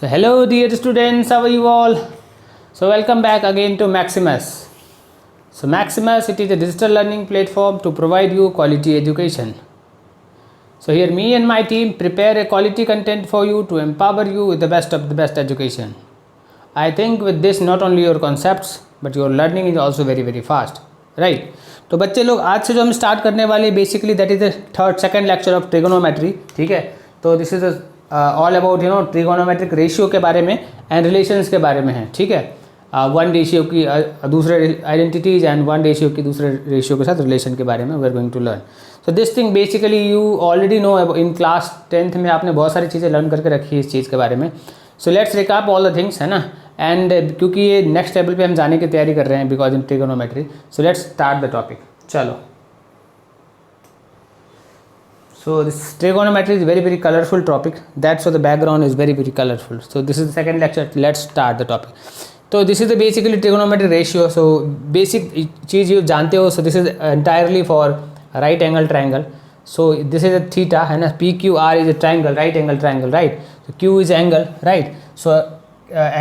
So hello dear students, how are you all? So welcome back again to Maximus. So Maximus, it is a digital learning platform to provide you quality education. So here me and my team prepare a quality content for you to empower you with the best of the best education. I think with this not only your concepts but your learning is also very fast, right? तो बच्चे लोग आज से जो हम start करने वाले basically that is the second lecture of trigonometry, ठीक है। तो this is all about trigonometric ratio के बारे में एंड रिलेशंस के बारे में है, ठीक है। वन रेशियो की दूसरे आइडेंटिटीज एंड वन रेशियो की दूसरे रेशियो के साथ रिलेशन के बारे में we are going to learn. So this thing basically you already know in class 10th में आपने बहुत सारी चीज़ें लर्न करके रखी है इस चीज़ के बारे में। So let's recap all the things, है ना। एंड क्योंकि ये नेक्स्ट लेवल पे हम जाने की तैयारी कर रहे हैं because in trigonometry, so let's start the topic. चलो, so this trigonometry is very colorful topic, that's why the background is very colorful. So this is the second lecture, let's start the topic. So this is the basically trigonometry ratio. So basic चीज़ ये जानते हो. So this is entirely for right angle triangle. So this is a theta, है ना. PQR is a triangle, right angle triangle, right. So Q is angle, right. So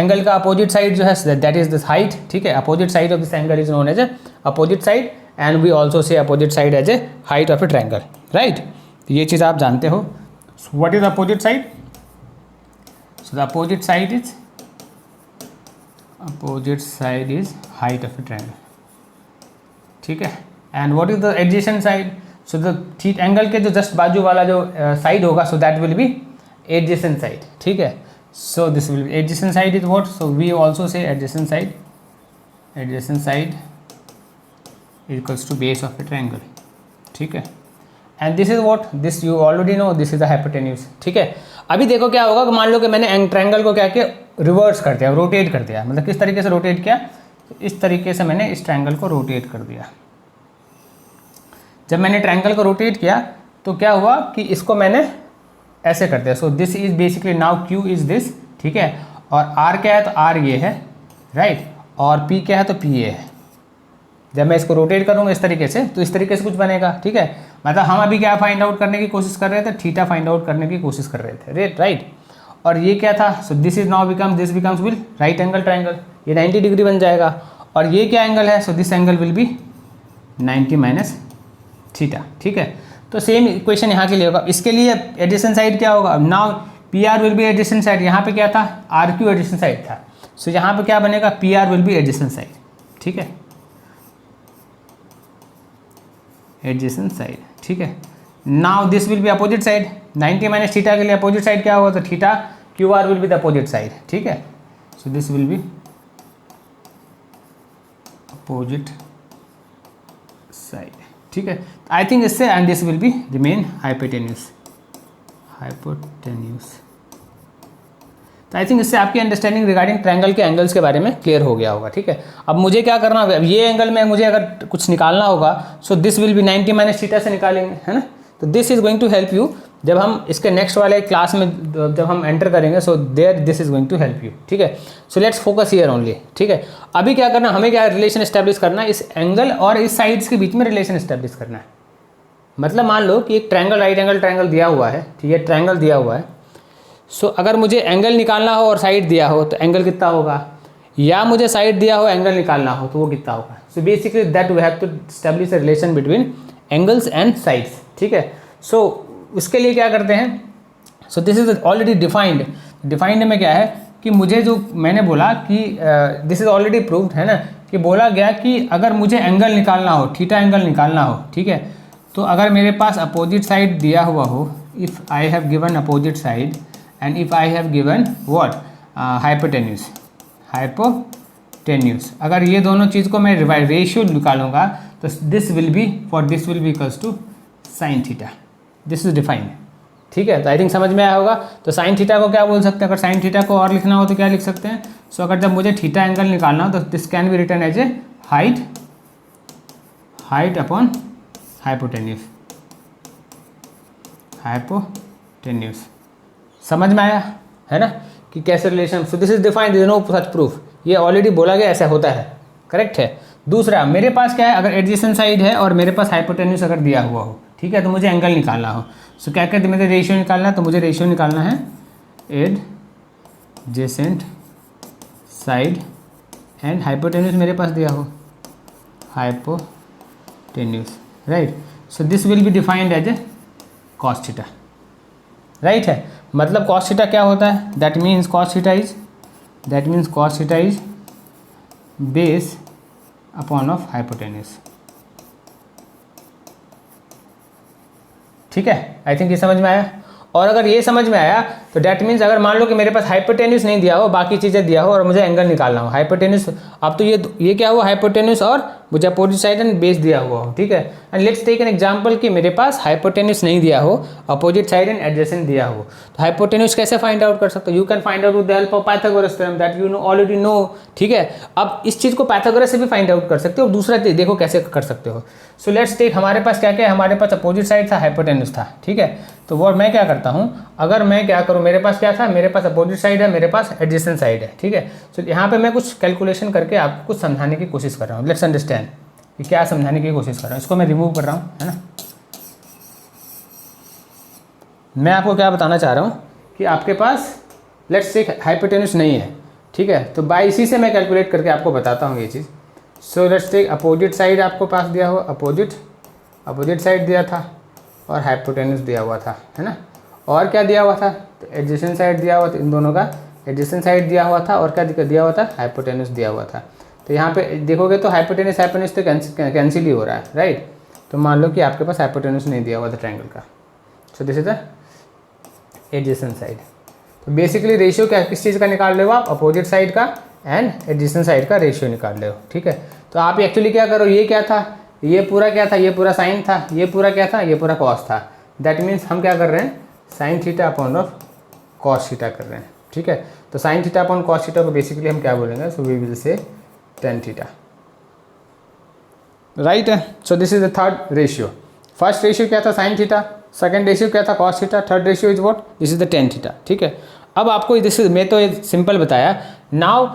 angle का opposite side जो है that is this height, ठीक है. Opposite side of this angle is known as a opposite side and we also say opposite side as a height of a triangle, right. ये चीज़ आप जानते हो. What is opposite side? So the opposite side is height of a triangle, ठीक है। And what is the adjacent side? So the ठीक angle के जो जस्ट बाजू वाला जो साइड होगा, so that will be adjacent side, ठीक है। So this will be adjacent side is what? So we also say adjacent side equals to base of a triangle, ठीक है। And this is what, this you already no, this is the hypotenuse, ठीक है। अभी देखो क्या होगा कि मान लो कि मैंने ट्रायंगल को क्या किया, रिवर्स कर दिया, रोटेट कर दिया। मतलब किस तरीके से रोटेट किया? तो इस तरीके से मैंने इस ट्रायंगल को रोटेट कर दिया। जब मैंने ट्रायंगल को रोटेट किया तो क्या हुआ कि इसको मैंने ऐसे कर दिया। So this is basically now Q is this, ठीक है। और आर क्या है? तो आर ये है, राइट। और पी क्या है? तो पी ये है। जब मैं इसको रोटेट करूँगा इस तरीके से तो इस तरीके से कुछ बनेगा, ठीक है। मतलब हम अभी क्या फाइंड आउट करने की कोशिश कर रहे थे? थीटा फाइंड आउट करने की कोशिश कर रहे थे, राइट। और ये क्या था? सो this is now this becomes will write angle triangle, ये 90 डिग्री बन जाएगा। और ये क्या एंगल है? So this angle will be 90 minus theta, ठीक है। तो सेम इक्वेशन यहाँ के लिए होगा। इसके लिए एडजेसेंट साइड क्या होगा? Now P R will be adjacent side. यहाँ पे क्या था? आर क्यू एडजेसेंट साइड था। सो यहाँ पे क्या बनेगा? P R will be adjacent side, ठीक है, एडजेसेंट साइड, ठीक है। Now this will be opposite side. 90 minus theta के लिए अपोजिट साइड क्या होगा? तो theta Q R will be the opposite side, ठीक है। So this will be opposite side, ठीक है। आई थिंक इससे and this will be remain hypotenuse. तो आई थिंक इससे आपकी अंडरस्टैंडिंग रिगार्डिंग ट्रायंगल के एंगल्स के बारे में क्लियर हो गया होगा, ठीक है। अब मुझे क्या करना होगा? ये एंगल में मुझे अगर कुछ निकालना होगा, so this will be 90 minus theta से निकालेंगे, है ना। तो this is going to help you जब हम इसके नेक्स्ट वाले क्लास में जब हम एंटर करेंगे। So there this is going to help you, ठीक है। So let's focus here only, ठीक है। अभी क्या करना, हमें क्या रिलेशन एस्टेब्लिश करना है? इस एंगल और इस साइड्स के बीच में रिलेशन एस्टेब्लिश करना है। मतलब मान लो कि एक ट्रायंगल, राइट एंगल ट्रायंगल दिया हुआ है, ठीक है, ट्रायंगल दिया हुआ है। सो अगर मुझे एंगल निकालना हो और साइड दिया हो तो एंगल कितना होगा, या मुझे साइड दिया हो एंगल निकालना हो तो वो कितना होगा। So basically that we have to establish a relation between angles and sides, ठीक है। सो उसके लिए क्या करते हैं? So this is already defined. Defined में क्या है कि मुझे जो मैंने बोला कि दिस इज ऑलरेडी प्रूव्ड, है ना, कि बोला गया कि अगर मुझे एंगल निकालना हो, थीटा एंगल निकालना हो, ठीक है, तो अगर मेरे पास अपोजिट साइड दिया हुआ हो, if I have given opposite side and if I have given what hypotenuse, अगर ये दोनों चीज़ को मैं रेशियो निकालूंगा तो this will be equals to sine theta. This is defined, ठीक है। तो आई थिंक समझ में आया होगा। तो साइन थीटा को क्या बोल सकते हैं? अगर साइन थीटा को और लिखना हो तो क्या लिख सकते हैं? सो अगर जब मुझे थीटा एंगल निकालना हो तो this can be written as a height upon hypotenuse. समझ में आया, है ना, कि कैसे relation. So this is defined, no such proof, ये ऑलरेडी बोला गया ऐसा होता है, करेक्ट है। दूसरा, मेरे पास क्या है? अगर एडजेसेंट साइड है और मेरे पास हाइपोटेन्यूज अगर दिया हुआ हो, ठीक है, तो मुझे एंगल निकालना हो। सो क्या कहते हैं? मुझे रेशियो निकालना है, तो मुझे रेशियो निकालना है एडजेसेंट साइड एंड हाइपोटेन्यूज मेरे पास दिया हो, hypotenuse, right. So this will be defined as a cos theta, right है। मतलब कॉस थीटा क्या होता है, that means cos theta is base upon of hypotenuse, ठीक है। आई थिंक ये समझ में आया। और अगर ये समझ में आया तो डैट मीन्स अगर मान लो कि मेरे पास हाइपोटेन्यूज नहीं दिया हो, बाकी चीज़ें दिया हो और मुझे एंगल निकालना हो, हाइपोटेन्यूज, अब तो ये क्या हुआ, हाइपोटेन्यूज और मुझे अपोजिट साइड एंड बेस दिया हुआ हो, ठीक है। And let's take an example कि मेरे पास हाइपोटेन्यूज नहीं दिया हो, अपोजिट साइड एंड एडजेसेंट दिया हो, तो हाइपोटेन्यूज कैसे फाइंड आउट कर सकते हो, you can find out with the help of Pythagoras theorem that you know already know, ठीक है। अब इस चीज़ को पाइथागोरस से भी फाइंड आउट कर सकते हो, और दूसरा देखो कैसे कर सकते हो। सो लेट्स टेक, हमारे पास क्या क्या है, हमारे पास अपोजिट साइड था, हाइपोटेन्यूज था, ठीक है। तो वो मैं क्या करता हूँ, अगर मैं क्या करूँ, मेरे पास क्या था, मेरे पास अपोजिट साइड है, मेरे पास एडजेसेंट साइड है, ठीक है। तो यहाँ पे मैं कुछ कैलकुलेशन करके आपको कुछ समझाने की कोशिश कर रहा हूँ। लेट्स अंडरस्टैंड कि क्या समझाने की कोशिश कर रहा हूँ। इसको मैं रिमूव कर रहा हूँ, है ना। मैं आपको क्या बताना चाह रहा हूँ कि आपके पास लेट्स टेक हाइपोटेन्यूज नहीं है, ठीक है। तो बाय इसी से मैं कैलकुलेट करके आपको बताता हूँ ये चीज़। So let's take opposite side आपको पास दिया हो, अपोजिट साइड दिया था और हाइपोटेन्यूज दिया हुआ था, है ना। और क्या दिया हुआ था, तो एडजेसेंट साइड दिया हुआ था, इन दोनों का एडजेसेंट साइड दिया हुआ था, और क्या दिया हुआ था, हाइपोटेन्यूज दिया हुआ था। तो यहाँ पे देखोगे तो हाइपोटेन्यूज तो कैंसिल ही हो रहा है, राइट। तो मान लो कि आपके पास हाइपोटेन्यूज नहीं दिया हुआ था ट्रायंगल का, सो this is the adjacent side. तो बेसिकली रेशियो क्या किस चीज़ का निकाल रहे हो आप, अपोजिट साइड का एंड एडजेसेंट साइड का रेशियो निकाल रहे हो, ठीक है। तो आप एक्चुअली क्या करो, ये क्या था, ये पूरा क्या था, ये पूरा साइन था, ये पूरा क्या था, ये पूरा कॉस था। दैट मीन्स हम क्या कर रहे हैं, sine theta upon of cos theta कर रहे हैं, ठीक है। तो sine theta upon cos theta को बेसिकली हम क्या बोलेंगे, so we will say tan theta, right है। So this is the third ratio. First ratio क्या था, साइन थीटा, सेकंड रेशियो क्या था, cos theta, third ratio is what, this is the tan theta, ठीक है। अब आपको मैं तो ये सिंपल बताया। नाउ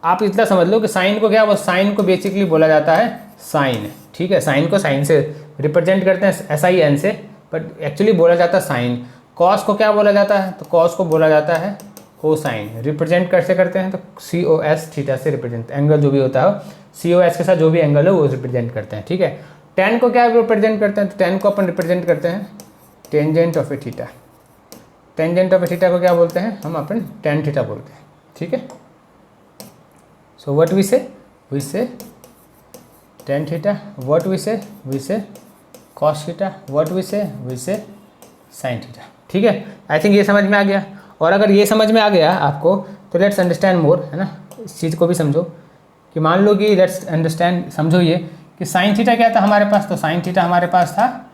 आप इतना समझ लो कि साइन को क्या, वो साइन को बेसिकली बोला जाता है साइन, ठीक है। साइन को साइन से रिप्रेजेंट करते हैं, SIN से, बट एक्चुअली बोला जाता है साइन। कॉस को क्या बोला जाता है, तो कॉस को बोला जाता है कोसाइन। रिप्रेजेंट कैसे करते हैं, तो COS थीटा से रिप्रेजेंट, एंगल जो भी होता है COS के साथ जो भी एंगल है वो रिप्रेजेंट करते हैं, ठीक है। टेन को क्या रिप्रेजेंट करते हैं, तो टेन को अपन रिप्रेजेंट करते हैं tangent of A theta. Tangent of A theta को क्या बोलते हैं, हम अपन टेन थीटा बोलते हैं, ठीक है। सो व्हाट वी से टेन थीटा, व्हाट वी से कॉस थीटा, व्हाट वी से साइन थीटा, ठीक है। आई थिंक ये समझ में आ गया। और अगर ये समझ में आ गया आपको तो लेट्स अंडरस्टैंड मोर, है ना। इस चीज़ को भी समझो कि मान लो कि लेट्स अंडरस्टैंड, समझो ये कि साइन थीटा क्या था हमारे पास, तो साइन थीटा हमारे पास था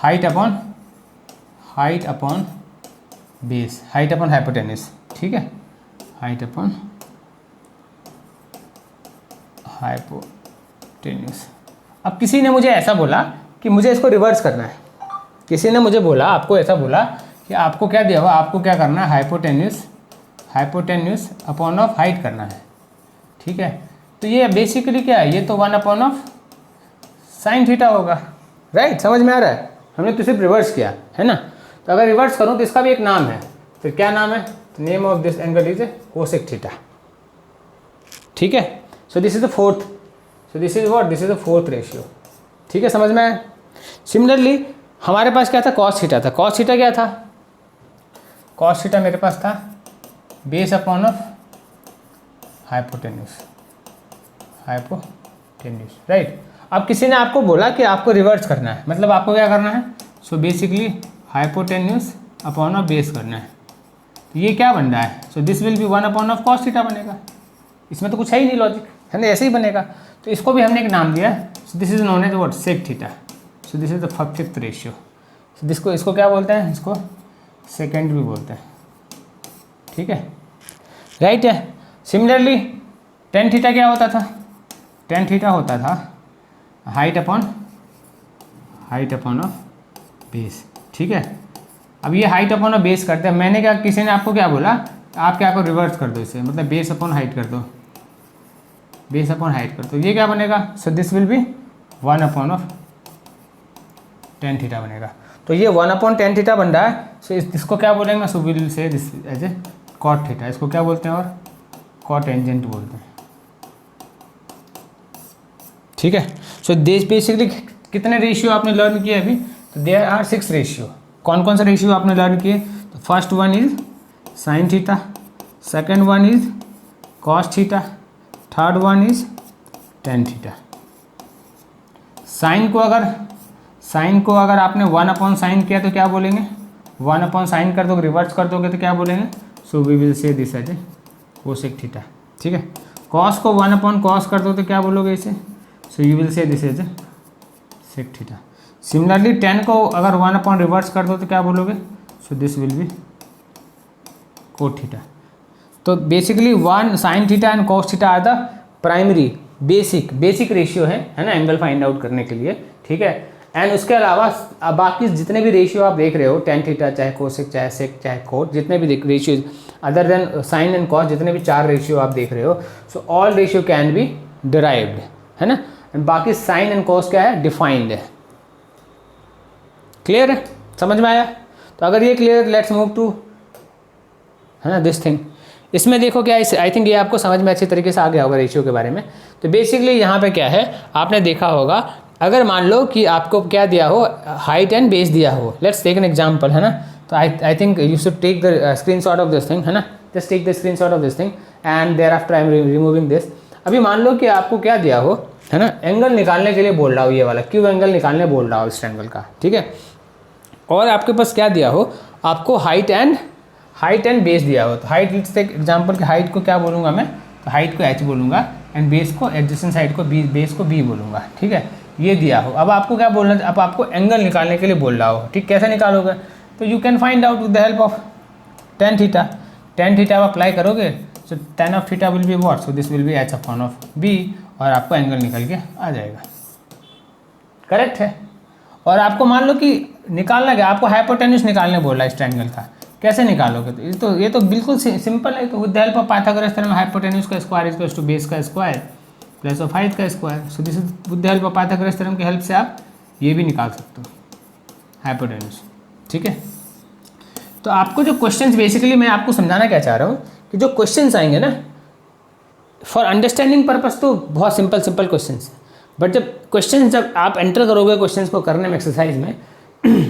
height upon base, height upon hypotenuse, ठीक है, हाइट अपॉन हाइपोटेन्यूज। अब किसी ने मुझे ऐसा बोला कि मुझे इसको रिवर्स करना है, किसी ने मुझे बोला, आपको ऐसा बोला कि आपको क्या दिया हुआ, आपको क्या करना है, हाइपोटेन्यूज अपॉन ऑफ हाइट करना है, ठीक है। तो ये बेसिकली क्या है, ये तो 1 अपॉन ऑफ साइन थीटा होगा, राइट। समझ में आ रहा है, हमने तो सिर्फ रिवर्स किया है ना। तो अगर रिवर्स करूँ तो इसका भी एक नाम है, फिर क्या नाम है, तो name of this angle is cosec theta, ठीक है। So this is the fourth, so this is what, this is the fourth ratio, ठीक है, समझ में आया। सिमिलरली हमारे पास क्या था, कॉस थीटा था। कॉस थीटा क्या था, कॉस थीटा मेरे पास था base upon of hypotenuse, right. अब किसी ने आपको बोला कि आपको रिवर्स करना है, मतलब आपको क्या करना है, so basically hypotenuse upon of base करना है। तो ये क्या बन रहा है, so this will be 1 upon of cos theta बनेगा। इसमें तो कुछ है ही नहीं लॉजिक, है ना, ऐसे ही बनेगा। तो इसको भी हमने एक नाम दिया, so this is known as what, sec theta. So this is the fifth ratio. So इसको क्या बोलते हैं, इसको सेकेंड भी बोलते हैं, ठीक है, राइट है। सिमिलरली टेन थीटा क्या होता था, टेन थीटा होता था हाइट अपॉन ऑफ बेस, ठीक है। अब ये हाइट अपॉन ऑफ बेस करते हैं। मैंने क्या, किसी ने आपको क्या बोला, आप क्या करो, रिवर्स कर दो इसे, मतलब बेस अपॉन हाइट कर दो, बेस अपॉन हाइट कर दो, ये क्या बनेगा, so this will be 1 upon of tan theta बनेगा। तो ये 1 अपॉन टेन थीटा बन रहा है, सो इसको क्या बोलेंगे, so will say this as a cot theta, इसको क्या बोलते हैं, और कॉट टेंजेंट बोलते हैं, ठीक है। सो दिस बेसिकली कितने रेशियो आपने लर्न किए अभी, तो देयर आर 6 रेशियो। कौन कौन से रेशियो आपने लर्न किए, तो first one is sine theta, second one is cos theta, third one is tan theta. Sine को अगर आपने 1/sin किया तो क्या बोलेंगे, 1/sin कर दोगे, रिवर्स कर दोगे तो क्या बोलेंगे, so we will say this as a cosec theta, ठीक है। कॉस को 1/cos कर दो तो क्या बोलोगे इसे, so you will say this as a sec theta. Similarly tan को अगर 1/ रिवर्स कर दो तो क्या बोलोगे, so this will be cot theta. तो basically 1 sin theta and cos theta are the primary basic ratio है ना, एंगल फाइंड आउट करने के लिए, ठीक है। एंड उसके अलावा बाकी जितने भी रेशियो आप देख रहे हो, टेन थीटा चाहे कोसेक चाहे सेक चाहे कोट, जितने भी ratio other than sine and cos, जितने भी 4 रेशियो आप देख रहे हो, so all ratio can be derived, है ना। एंड बाकी साइन एंड कॉस क्या है, डिफाइंड है। क्लियर है, समझ में आया। तो अगर ये क्लियर, लेट्स मूव टू, है ना, दिस थिंग। इसमें देखो क्या, इस आई थिंक ये आपको समझ में अच्छी तरीके से आ गया होगा रेशियो के बारे में। तो बेसिकली यहाँ पे क्या है, आपने देखा होगा, अगर मान लो कि आपको क्या दिया हो, हाइट एंड बेस दिया हो, लेट्स टेक एन एग्जांपल, है ना। तो I think you should take the screenshot of this thing, है ना, just take the screenshot of this thing and thereafter I am removing this. अभी मान लो कि आपको क्या दिया हो, है ना, एंगल निकालने के लिए बोल रहा हो, ये वाला क्यू एंगल निकालने बोल रहा हो इस एंगल का, ठीक है। और आपके पास क्या दिया हो, आपको हाइट एंड बेस दिया हो। तो हाइट, लेट्स टेक एग्जांपल कि हाइट को क्या बोलूँगा मैं, तो हाइट को h बोलूँगा एंड बेस को, एडजेसेंट साइड को बेस को b बोलूँगा, ठीक है। ये दिया हो, अब आपको क्या बोलना है, अब आपको एंगल निकालने के लिए बोल रहा हो, ठीक। कैसे निकालोगे, तो you can find out with the help of tan theta आप अप्लाई करोगे, so tan of theta will be what, so this will be h/b, और आपको एंगल निकल के आ जाएगा, करेक्ट है। और आपको मान लो कि निकालना क्या, आपको हाइपोटेन्यूज निकालने बोल रहा है इस ट्रायंगल का, कैसे निकालोगे, तो ये तो बिल्कुल सिंपल है। तो with the help of Pythagoras theorem, hypotenuse का स्क्वायर इक्वल्स टू बेस का स्क्वायर प्लस ऑफ हाइट का square, so this is with the help of Pythagoras theorem की हेल्प से आप ये भी निकाल सकते हो, हाइपोटेन्यूज, ठीक है। तो आपको जो क्वेश्चंस, बेसिकली मैं आपको समझाना क्या चाह रहा हूँ कि जो क्वेश्चंस आएंगे ना, फॉर अंडरस्टैंडिंग पर्पस तो बहुत सिंपल क्वेश्चंस, बट जब आप एंटर करोगे क्वेश्चंस को करने में एक्सरसाइज में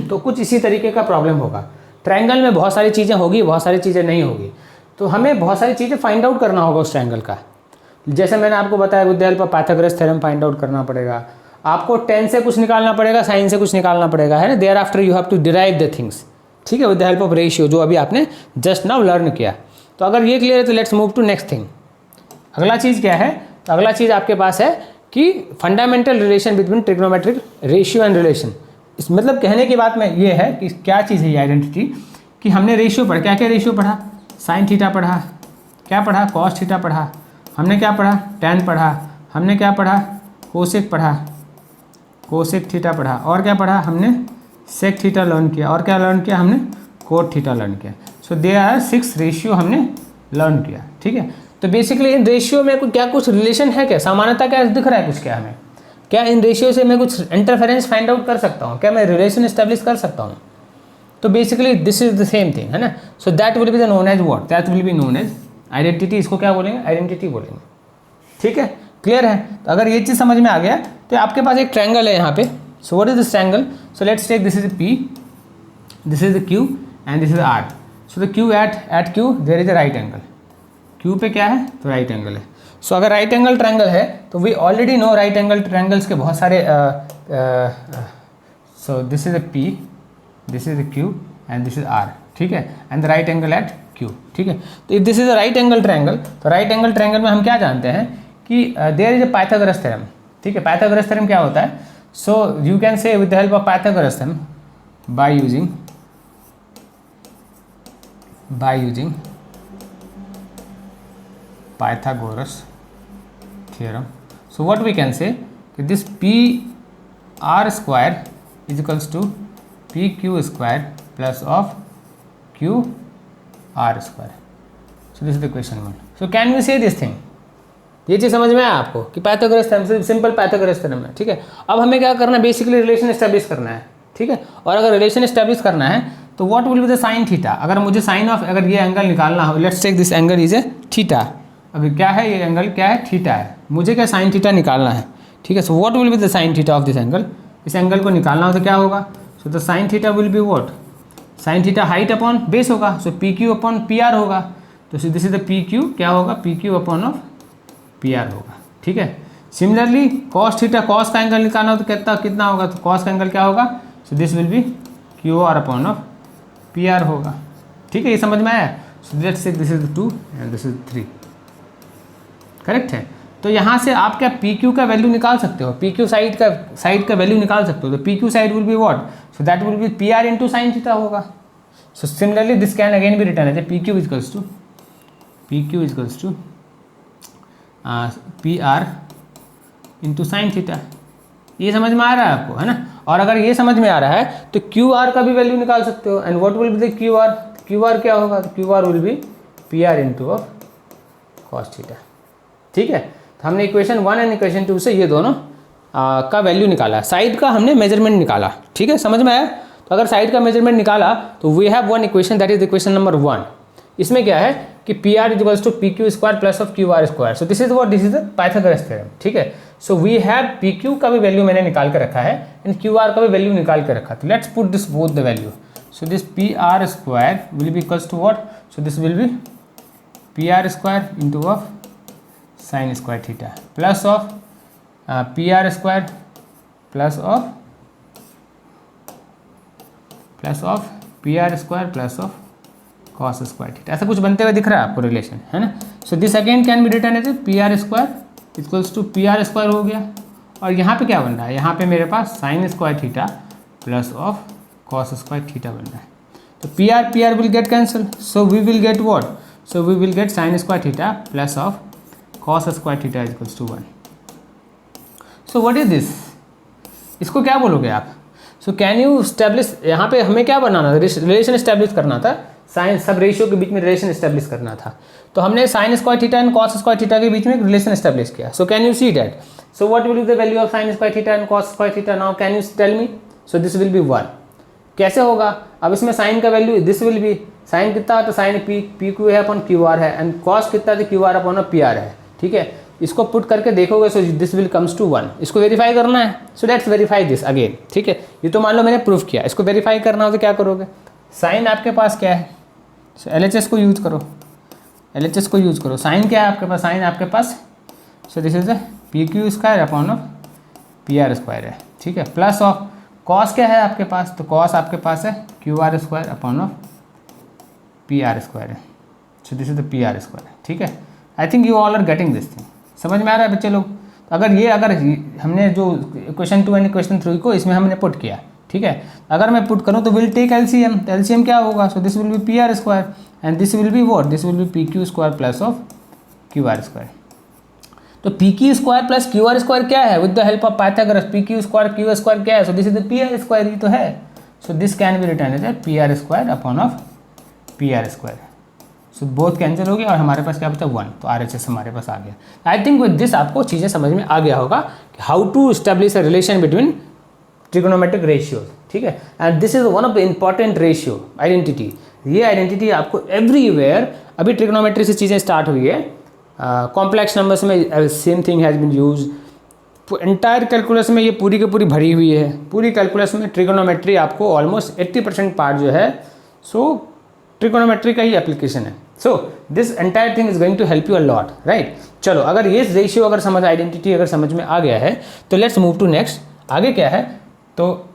तो कुछ इसी तरीके का प्रॉब्लम होगा। ट्रायंगल में बहुत सारी चीज़ें होगी, बहुत सारी चीज़ें नहीं होगी, तो हमें बहुत सारी चीज़ें फाइंड आउट करना होगा उस ट्रायंगल का। जैसे मैंने आपको बताया, with the help of Pythagoras theorem find out करना पड़ेगा, आपको टेन से कुछ निकालना पड़ेगा, साइन से कुछ निकालना पड़ेगा, है ना। Thereafter you have to derive the things, ठीक है, with the help of ratio, जो अभी आपने जस्ट नाउ लर्न किया। तो अगर ये क्लियर है तो let's move to next thing. अगला चीज़ क्या है, तो अगला चीज़ आपके पास है कि fundamental relation between trigonometric ratio and relation. इस मतलब कहने की बात में ये है कि क्या चीज़ है ये आइडेंटिटी, कि हमने रेशियो पढ़ा, क्या क्या रेशियो पढ़ा, साइन थीटा पढ़ा, क्या पढ़ा, कॉस थीटा पढ़ा, हमने क्या पढ़ा, टेन पढ़ा, हमने क्या पढ़ा, कोसेक पढ़ा, कोसेक थीटा पढ़ा, और क्या पढ़ा हमने, सेक थीटा लर्न किया, और क्या लर्न किया हमने, कोट थीटा लर्न किया। सो देयर आर 6 रेशियो हमने लर्न किया, ठीक है। तो बेसिकली इन रेशियो में कुछ रिलेशन है क्या, समानता क्या दिख रहा है कुछ, क्या हमें, क्या इन रेशियो से मैं कुछ इंटरफेरेंस फाइंड आउट कर सकता हूँ, क्या मैं रिलेशन इस्टेब्लिश कर सकता हूँ। तो basically this is the same thing, है ना। So that will be the known as what, that will be known as identity. इसको क्या बोलेंगे, आइडेंटिटी बोलेंगे, ठीक है। क्लियर है। तो अगर ये चीज़ समझ में आ गया तो आपके पास एक ट्रायंगल है यहाँ पे। So what is this triangle, so let's take this is P, this is the Q and this is R। So the Q at Q there is a right angle, Q पे क्या है, तो right angle है। सो अगर right angle triangle है तो we already know right angle triangles के बहुत सारे, so this is a P, this is a Q and this is R, ठीक है, and the right angle at Q, ठीक है। तो if this is a right angle triangle, तो right angle triangle में हम क्या जानते हैं कि there is a Pythagoras theorem, ठीक है। पाइथागोरस थ्योरम क्या होता है, सो यू कैन से with the help of Pythagoras theorem by using Pythagoras theorem. So what we can say, this PR square is equals to PQ square plus of QR square. So this is the question 1. So can we say this thing? ये चीज़ समझ में आया आपको कि Pythagoras theorem, simple Pythagoras theorem है, ठीक है। अब हमें क्या करना है, बेसिकली रिलेशन एस्टेब्लिश करना है, ठीक है। और अगर रिलेशन एस्टेब्लिश करना है तो what will be the sine theta? अगर मुझे साइन ऑफ अगर ये एंगल निकालना हो, let's take this angle is a theta. अभी क्या है ये एंगल, क्या है? थीटा है। मुझे क्या साइन थीटा निकालना है, ठीक है। So what will be the sine theta of this angle? इस एंगल को निकालना हो तो क्या होगा? So the sine theta will be what? Sine theta height upon base होगा, so P Q upon P R होगा। तो this is the P Q, क्या होगा? P Q upon of P R होगा, ठीक है। सिमिलरली कॉस थीटा, कॉस का angle निकालना हो तो कितना होगा? तो कॉस का एंगल क्या होगा? So this will B Q R upon of P R होगा, ठीक है। ये समझ में आया? So let's say this is 2 and this is 3, correct है। तो यहाँ से आप क्या पी क्यू का वैल्यू निकाल सकते हो, पी क्यू साइड का वैल्यू निकाल सकते हो। तो P Q side will be what? So that will be P R into sine theta होगा। So similarly this can again be return as P Q equals to P R into sine theta. ये समझ में आ रहा है आपको, है ना? और अगर ये समझ में आ रहा है तो क्यू आर का भी वैल्यू निकाल सकते हो। And what will be the Q R? Q R क्या होगा? तो Q are will be P R into of cos theta, ठीक है। तो हमने इक्वेशन 1 एंड इक्वेशन 2 से ये दोनों का वैल्यू निकाला, साइड का हमने मेजरमेंट निकाला, ठीक है। समझ में आया? तो अगर साइड का मेजरमेंट निकाला तो we have one equation, that is equation number 1। इसमें क्या है कि P R equals to P Q square plus of Q R square. So this is what? This is the Pythagoras theorem, ठीक है। So we have P Q का भी value मैंने निकाल के रखा है एंड क्यू आर का भी वैल्यू निकाल के रखा। तो let's put this both the value. So this P R square will be equals to what? So this will be P R square into of sine square theta plus of P R square plus of P R square plus of cos square theta. ऐसा कुछ बनते हुए दिख रहा है आपको relation, है ना? So this again can be return as P R square equals to P R square हो गया। और यहाँ पे क्या बन रहा है? यहाँ पे मेरे पास sine square theta plus of cos square theta बन रहा है। तो P R will get cancel, so we will get what? So we will get sine square theta plus of cos square theta equals to 1। So what is this? इसको क्या बोलोगे आप? सो can you establish, यहाँ पे हमें क्या बनाना था? Relation establish करना था, साइन सब रेशियो के बीच में रिलेशन स्टैब्लिश करना था। तो हमने sine square theta and cos square theta के बीच में एक रिलेशन स्टैब्लिश किया। So can you see that? So what will be the value of sine square theta and cos square theta? Now can you tell me? So this will be 1। कैसे होगा? अब इसमें sine का value this will be sine कितना? तो sine P Q है upon Q R है and cos कितना? तो Q R upon P R है, ठीक है। इसको पुट करके देखोगे, so this will comes to 1। इसको वेरीफाई करना है, so let's verify this again, ठीक है। ये तो मान लो मैंने प्रूफ किया, इसको वेरीफाई करना हो तो क्या करोगे? साइन आपके पास क्या है? सो LHS को यूज करो, LHS को यूज करो। साइन क्या है आपके पास? साइन आपके पास, so this is P Q square upon of P R square है, ठीक है। प्लस ऑफ कॉस क्या है आपके पास? तो कॉस आपके पास है Q R square upon of P R square है। So this is the P R square, ठीक है। I think you all are getting this thing. समझ में आ रहा है बच्चे लोग? तो अगर हमने जो क्वेश्चन 2 एंड क्वेश्चन 3 को इसमें हमने पुट किया, ठीक है। अगर मैं पुट करूँ तो विल टेक एलसीएम, तो एलसीएम क्या होगा? So this will be P R square and this will be what? This will be P Q square plus of Q R square. तो P Q square plus Q R square क्या है? With the help of Pythagoras P Q square क्या है? So this is the P R square, ही तो है। So this can be return as P R square upon of P R square. So both cancel हो गया और हमारे पास क्या बचा? 1। तो RHS हमारे पास आ गया। आई थिंक विद दिस आपको चीज़ें समझ में आ गया होगा कि how to establish a relation between trigonometric ratios, ठीक है। And this is one of the important ratio identity. ये आइडेंटिटी आपको एवरीवेयर, अभी ट्रिग्नोमेट्री से चीज़ें स्टार्ट हुई है, कॉम्प्लेक्स नंबर्स में same thing has been use, entire calculus में ये पूरी की पूरी भरी हुई है। पूरी कैलकुलस में ट्रिग्नोमेट्री आपको ऑलमोस्ट 80% पार्ट जो है सो ट्रिग्नोमेट्री का ही एप्लीकेशन है। So this entire thing is going to help you a lot, right. चलो, अगर ये रेशियो अगर समझ, आइडेंटिटी अगर समझ में आ गया है तो लेट्स मूव टू नेक्स्ट। आगे क्या है? तो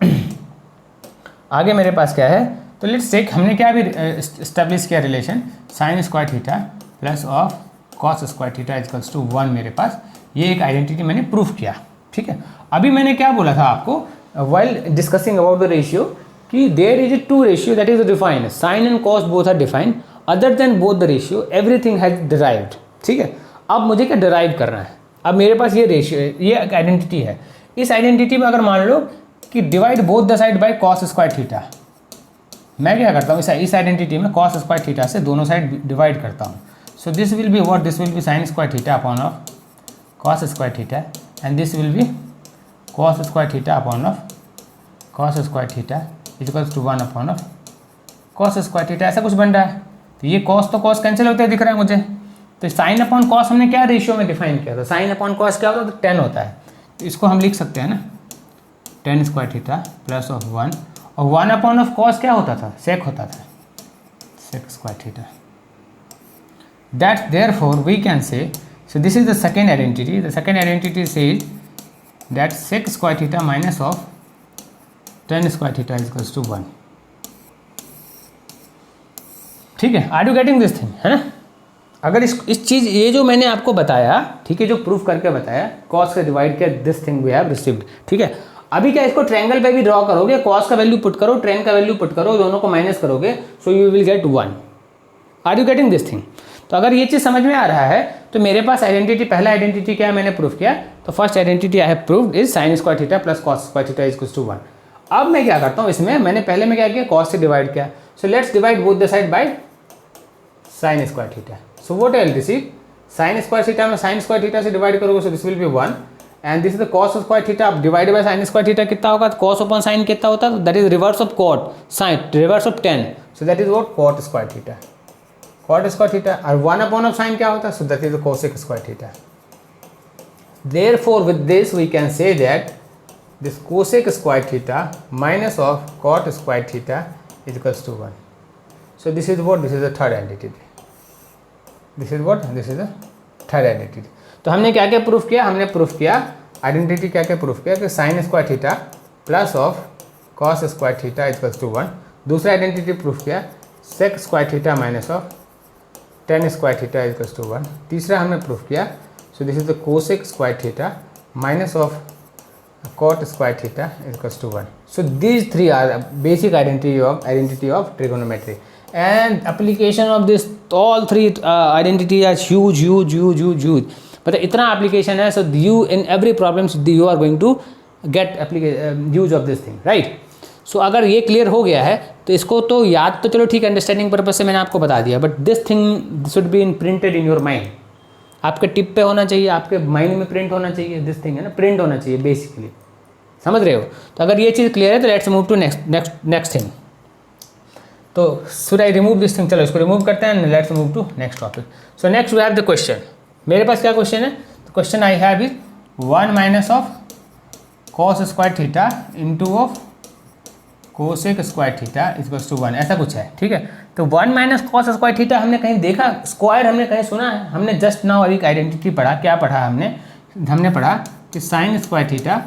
आगे मेरे पास क्या है? तो लेट्स टेक, हमने क्या भी एस्टेब्लिश किया relation sine square theta plus of cos square theta equals to 1 मेरे पास। ये एक आइडेंटिटी मैंने प्रूफ किया, ठीक है। अभी मैंने क्या बोला था आपको while discussing about the ratio कि there is 2 ratio that is defined, sine and cos both are defined, other than both the ratio everything has derived, ठीक है। अब मुझे क्या डिराइव करना है? अब मेरे पास ये रेशियो, ये एक आइडेंटिटी है। इस आइडेंटिटी में अगर मान लो कि divide both the side by cos square theta, मैं क्या करता हूँ इस आइडेंटिटी में कॉस स्क्वायर थीटा से दोनों साइड डिवाइड करता हूँ। So this will be what? This will be sine square theta upon of cos square theta and this will be cos square theta upon of cos square theta equals to 1 upon of cos square theta, ऐसा कुछ बन रहा है। तो ये cos तो cos cancel होते दिख रहा है मुझे। तो साइन अपॉन कॉस हमने क्या रेशियो में डिफाइन किया था, साइन अपॉन कॉस क्या होता है, तो 10 होता है। तो इसको हम लिख सकते हैं ना 10 स्क्वायर थीटा प्लस ऑफ 1, और 1 अपॉन ऑफ कॉस क्या होता था, सेक होता था, sec square theta. That therefore we can say, so this is the second identity. The second identity says that sec square theta minus of tan square theta is equals to 1. ठीक है, are you getting this thing, है ना। अगर इस चीज़ ये जो मैंने आपको बताया, ठीक है, जो प्रूफ करके बताया, कॉस का डिवाइड किया, this thing we have received, ठीक है। अभी क्या इसको ट्रायंगल पे भी ड्रॉ करोगे, कॉस का वैल्यू पुट करो, tan का वैल्यू पुट करो, दोनों को माइनस करोगे, so you will get 1। Are you getting this thing. तो अगर ये चीज़ समझ में आ रहा है तो मेरे पास आइडेंटिटी, पहला आइडेंटिटी क्या है मैंने प्रूफ किया, तो first identity I have proved is sin square theta plus cos square theta is equal to 1। अब मैं क्या करता हूँ इसमें, मैंने पहले में क्या किया, cos से डिवाइड किया, so let's divide both the side by sin square theta. So what I will receive, sin square theta में sin स्क्वायर थीटा से डिवाइड करोगे, so this will be 1, and this is the cos square theta divide bye sin square theta कितना होगा, तो cos upon sin कितना होता है, that is reverse of cot, sin reverse of tan, so that is what cot square theta, cot square theta, और 1 upon of sine क्या होता है, so that is the cosec square theta. Therefore with this we can say that this cosec square theta minus of cot square theta is equals to 1। So this is what, this is the third identity, this is what, this is the third identity. तो हमने क्या क्या proof किया, हमने proof किया identity क्या क्या proof किया कि sin square theta plus of cos square theta is equals to 1। दूसरा आइडेंटिटी प्रूफ किया sec square theta minus of tan square theta is equals to 1। तीसरा हमने प्रूफ किया, so this is the cosec square theta minus of cot square theta is equals to 1। So these three are basic identity of trigonometry, and application of this all three identity are huge। मतलब इतना application है, so you in every problems you are going to get use of this thing, right? सो अगर ये clear हो गया है तो इसको तो याद तो चलो ठीक है, अंडरस्टैंडिंग पर्पज से मैंने आपको बता दिया, but this thing should be in printed in your mind. आपके टिप पे होना चाहिए, आपके माइंड में प्रिंट होना चाहिए, दिस थिंग है ना, प्रिंट होना चाहिए बेसिकली, समझ रहे हो। तो अगर ये चीज़ क्लियर है तो let's move to next thing. तो should I remove this thing, चलो इसको रिमूव करते हैं, let's move to next topic. So next we have the question, मेरे पास क्या क्वेश्चन है, तो question I have is 1 minus of cos square theta into of cosec square theta equals to 1, ऐसा कुछ है, ठीक है। तो 1 माइनस कॉस स्क्वायर थीटा हमने कहीं देखा, स्क्वायर हमने कहीं सुना है, हमने जस्ट नाउ अभी आइडेंटिटी पढ़ा, क्या पढ़ा हमने पढ़ा कि sine square theta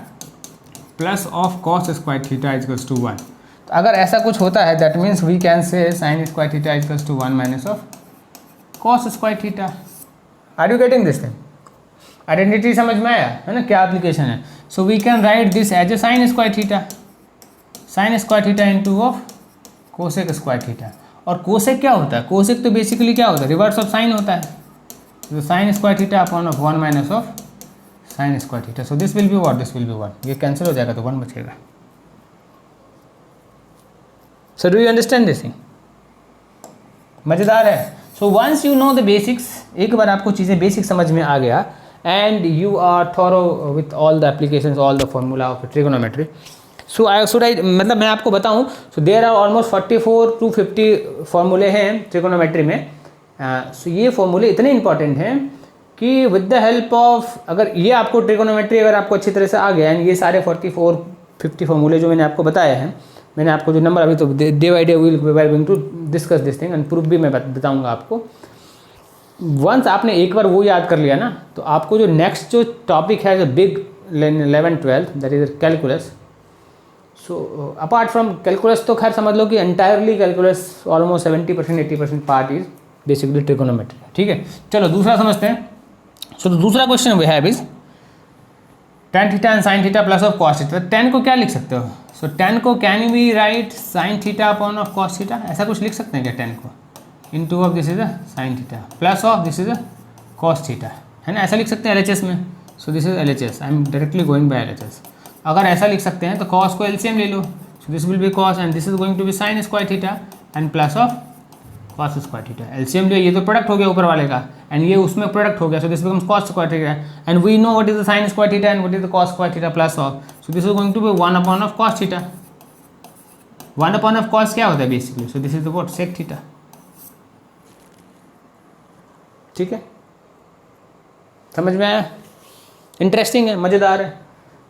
plus of cos square theta equals to 1। तो अगर ऐसा कुछ होता है that means we can say sine square theta equals to 1 minus of cos square theta. Are you getting this thing, identity समझ में आया है ना, क्या एप्लीकेशन है। So we can write this as a sine square theta, sine square theta into of cosec square theta. और cosec क्या होता है, कोसेक तो बेसिकली क्या होता है, रिवर्स ऑफ साइन होता है, तो sine square theta upon of 1 minus of sine square theta. So this will be what, this will be 1, ये कैंसिल हो जाएगा तो 1 बचेगा। So do you understand this thing, मज़ेदार है। So once you know the basics, एक बार आपको चीज़ें बेसिक समझ में आ गया and you are thorough with all the applications, all the formula of trigonometry. So मतलब मैं आपको बताऊं, so there are almost 44 to 50 फॉर्मूले हैं ट्रिगोनोमेट्री में। सो ये फॉर्मूले इतने इंपॉर्टेंट हैं कि विद द हेल्प ऑफ, अगर ये आपको ट्रिगोनोमेट्री अगर आपको अच्छी तरह से आ गया एंड ये सारे 44-50 फॉर्मूले जो मैंने आपको बताए हैं, मैंने आपको जो नंबर अभी तो day by day will going to discuss this thing and proof भी मैं बताऊँगा आपको। वंस आपने एक बार वो याद कर लिया ना, तो आपको जो नेक्स्ट जो टॉपिक है, जो big 11-12 that is calculus. So apart from calculus तो खैर समझ लो कि entirely calculus almost 70% 80% part is basically trigonometry, ठीक है। चलो दूसरा समझते हैं। सो दूसरा question we have is tan theta and sin theta plus of cos theta. tan को क्या लिख सकते हो, सो tan को can we write sin theta upon of cos theta, ऐसा कुछ लिख सकते हैं क्या tan को, into of this is a sin theta plus of this is a cos theta, है ना, ऐसा लिख सकते हैं LHS में। So this is LHS, I am directly going by LHS। अगर ऐसा लिख सकते हैं तो cos को LCM ले लो, so this will be cos and this is going to be sin square theta and plus of cos square theta. LCM जो ये तो प्रोडक्ट हो गया ऊपर वाले का एंड ये उसमें प्रोडक्ट हो गया, so this becomes cos square theta and we know what is the sin square theta and what is the cos square theta plus of, so this is going to be 1 upon of cos theta, 1 upon of cos क्या होता है basically, so this is the what sec theta, ठीक है, समझ में आया? Interesting है, मज़ेदार है।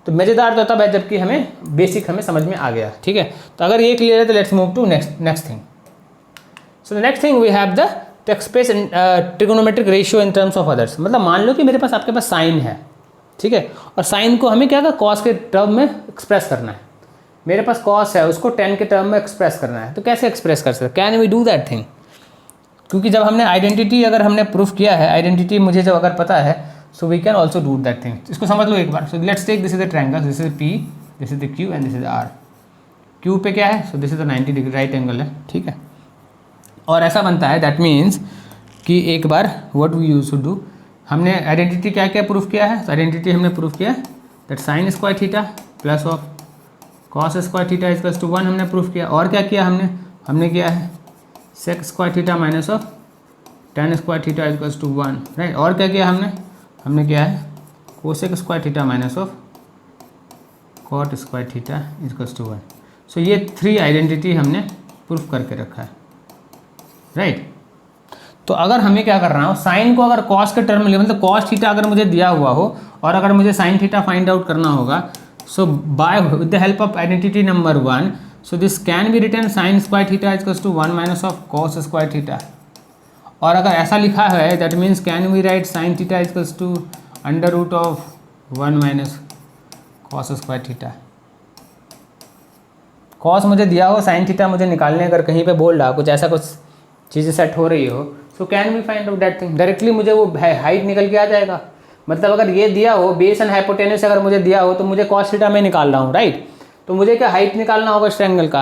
तो मज़ेदार तो तब है जबकि हमें बेसिक हमें समझ में आ गया, ठीक है। तो अगर ये क्लियर है तो let's move to next thing. So the next thing we have the to express trigonometric ratio in terms of others. मतलब मान लो कि मेरे पास आपके पास साइन है, ठीक है, और साइन को हमें क्या कॉस के टर्म में एक्सप्रेस करना है। मेरे पास कॉस है, उसको टेन के टर्म में एक्सप्रेस करना है। तो कैसे एक्सप्रेस कर सकते, can we do that thing? क्योंकि जब हमने आइडेंटिटी अगर हमने प्रूफ किया है, आइडेंटिटी मुझे जब अगर पता है, so we can also do that thing. इसको समझ लो एक बार। So let's take this is the triangle, this is P, this is the Q and this is R. क्यू पे क्या है, so this is the 90 degree right angle है, ठीक है। और ऐसा बनता है, दैट मीन्स कि एक बार what we use to do, हमने आइडेंटिटी क्या क्या प्रूफ किया है, आइडेंटिटी हमने प्रूफ किया that sine square theta plus of cos square theta equals to 1 हमने प्रूफ किया। और क्या किया हमने किया है sec square theta minus of tan square theta equals to 1, right. और क्या किया हमने किया है cosec square theta minus of cot square theta equals to 1। सो ये 3 आइडेंटिटी हमने प्रूफ करके रखा है, राइट। तो अगर हमें क्या करना हो, साइन को अगर कॉस के टर्म में, मतलब कॉस थीटा अगर मुझे दिया हुआ हो और अगर मुझे साइन थीटा फाइंड आउट करना होगा, so by with the help of identity number 1, so this can be written sine square theta equals to 1 minus of cos square theta. और अगर ऐसा लिखा है that means can we write sine theta equals to under root of 1 minus cos square theta. Cos मुझे दिया हो, sine theta मुझे निकालने अगर कहीं पे बोल रहा, कुछ ऐसा कुछ चीज़ें सेट हो रही हो, so can we find out that thing. Directly मुझे वो हाइट निकल के आ जाएगा। मतलब अगर ये दिया हो, बेस एंड हाइपोटेनस अगर मुझे दिया हो, तो मुझे कॉस थीटा में निकाल रहा हूँ, राइट। तो मुझे क्या हाइट निकालना होगा इस ट्रायंगल का,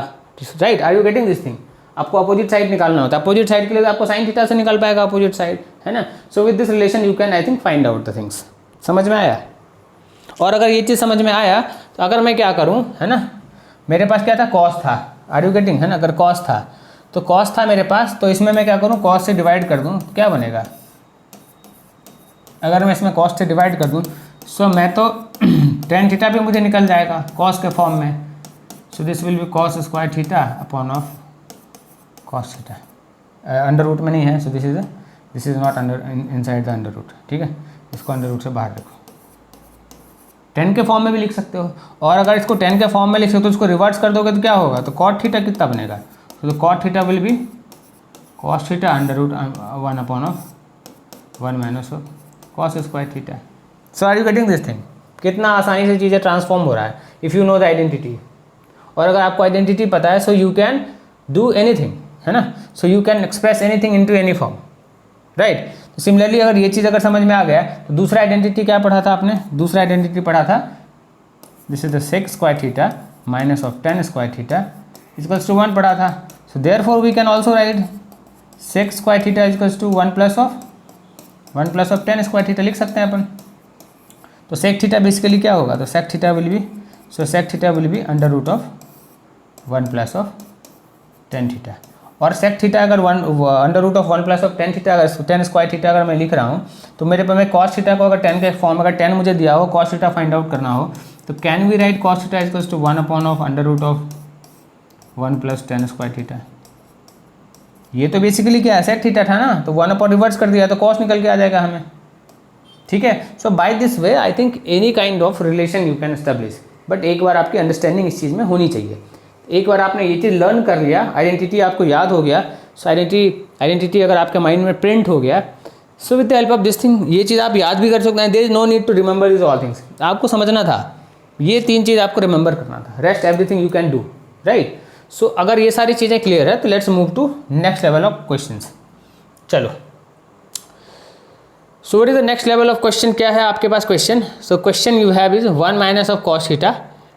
right. Are you getting this thing? आपको अपोजिट साइड निकालना होता है। अपोजिट साइड के लिए तो आपको साइन थीटा से निकाल पाएगा अपोजिट साइड, है ना। So with this relation you can I think find out the things. समझ में आया? और अगर ये चीज़ समझ में आया तो अगर मैं क्या करूँ, है ना, मेरे पास क्या था कॉस था, आर यू गेटिंग, है ना। अगर कॉस था तो कॉस था मेरे पास, तो इसमें मैं क्या करूँ कॉस से डिवाइड कर दूँ, क्या बनेगा? अगर मैं इसमें कॉस से डिवाइड कर दूँ, सो मैं तो टेन थीटा भी मुझे निकल जाएगा कॉस के फॉर्म में। So this will be cos square theta upon of cos theta. Under root में नहीं है, so this is not under inside the under root, ठीक है। इसको अंडर रूट से बाहर रखो। 10 के फॉर्म में भी लिख सकते हो, और अगर इसको 10 के फॉर्म में लिख सकते हो तो इसको रिवर्स कर दोगे तो क्या होगा, तो कॉट थीटा कितना बनेगा, तो cot theta will be cos theta under root 1 upon of 1 minus of cos square theta. So are you getting this thing? कितना आसानी से चीज़ें ट्रांसफॉर्म हो रहा है if you know the identity. और अगर आपको आइडेंटिटी पता है, so you can do anything, है ना। So you can express anything into any form, right. तो सिमिलरली अगर ये चीज़ अगर समझ में आ गया तो दूसरा आइडेंटिटी क्या पढ़ा था आपने? दूसरा आइडेंटिटी पढ़ा था this is the sec square theta minus of tan square theta equals to 1 पढ़ा था। So therefore we can also write sec square theta equals to 1 plus of tan square theta लिख सकते हैं अपन। तो सेक थीटा बेसिकली क्या होगा, तो sec theta will be under root of 1 plus of tan theta. और सेक थीटा अगर under root of 1 plus of tan theta, अगर टेन स्क्वायर थीटा अगर मैं लिख रहा हूँ, तो मेरे पास मैं कॉस थीटा को अगर 10 के फॉर्म, अगर 10 मुझे दिया हो, कॉस थीटा फाइंड आउट करना हो, तो can we write cos theta equals to 1 upon of under root of 1 plus tan square theta. ये तो बेसिकली क्या है, सेक थीटा था ना, तो 1 अपॉन रिवर्स कर दिया तो कॉस निकल के आ जाएगा हमें, ठीक है। So by this way I think any kind of relation you can establish, but एक बार आपकी अंडरस्टैंडिंग इस चीज़ में होनी चाहिए। एक बार आपने ये चीज़ लर्न कर लिया, आइडेंटिटी आपको याद हो गया, सो आइडेंटिटी अगर आपके माइंड में प्रिंट हो गया, so with the help of this thing ये चीज़ आप याद भी कर सकते हैं। There is no need to remember this all things. आपको समझना था, ये 3 चीज़ आपको रिमेंबर करना था, rest everything you can do, right. So अगर ये सारी चीज़ें क्लियर है तो let's move to next level of questions. चलो, so what is the next level of question? क्या है आपके पास question? So question you have is 1 minus of cos theta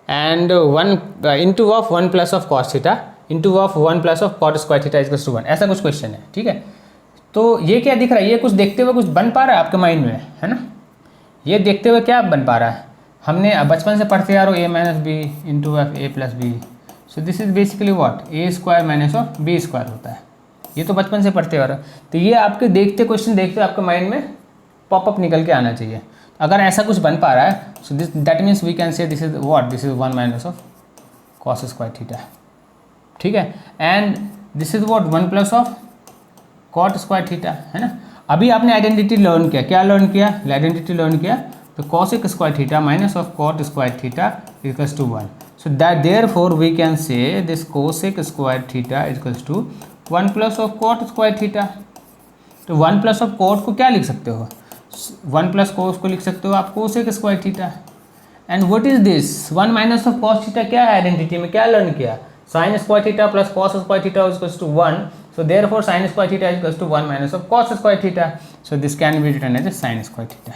and 1 into of 1 plus of cos theta into of 1 plus of cot square theta equals to 1। ऐसा कुछ question है, ठीक है। तो ये क्या दिख रहा है, ये कुछ देखते हुए कुछ बन पा रहा है आपके माइंड में, है ना। ये देखते हुए क्या बन पा रहा है, हमने बचपन से पढ़ते आ रहे हो a minus B into of A plus B. So this is basically what, A square minus of B square होता है। ये तो बचपन से पढ़ते आ रहे हो, तो ये आपके देखते क्वेश्चन देखते आपके माइंड में पॉपअप निकल के आना चाहिए। अगर ऐसा कुछ बन पा रहा है, so this that means we can say this is what, this is 1 minus of cos square theta. ठीक है, and this is what 1 plus of cot square theta, है ना। अभी आपने आइडेंटिटी लर्न किया, क्या लर्न किया, आइडेंटिटी लर्न किया, तो cosec square theta minus of cot square theta equals to 1. So that therefore we can say this cosec square theta equals to 1 plus of cot square theta. तो 1 plus of cot को क्या लिख सकते हो, 1 plus cos को लिख सकते हो आप cosec square theta. And what is this 1 minus of cos theta, क्या है आइडेंटिटी में, क्या लर्न किया, sine square theta plus cos square theta equals to 1. So therefore sin square theta is equals to 1 minus of cos square theta. So this can be written as a sin square theta.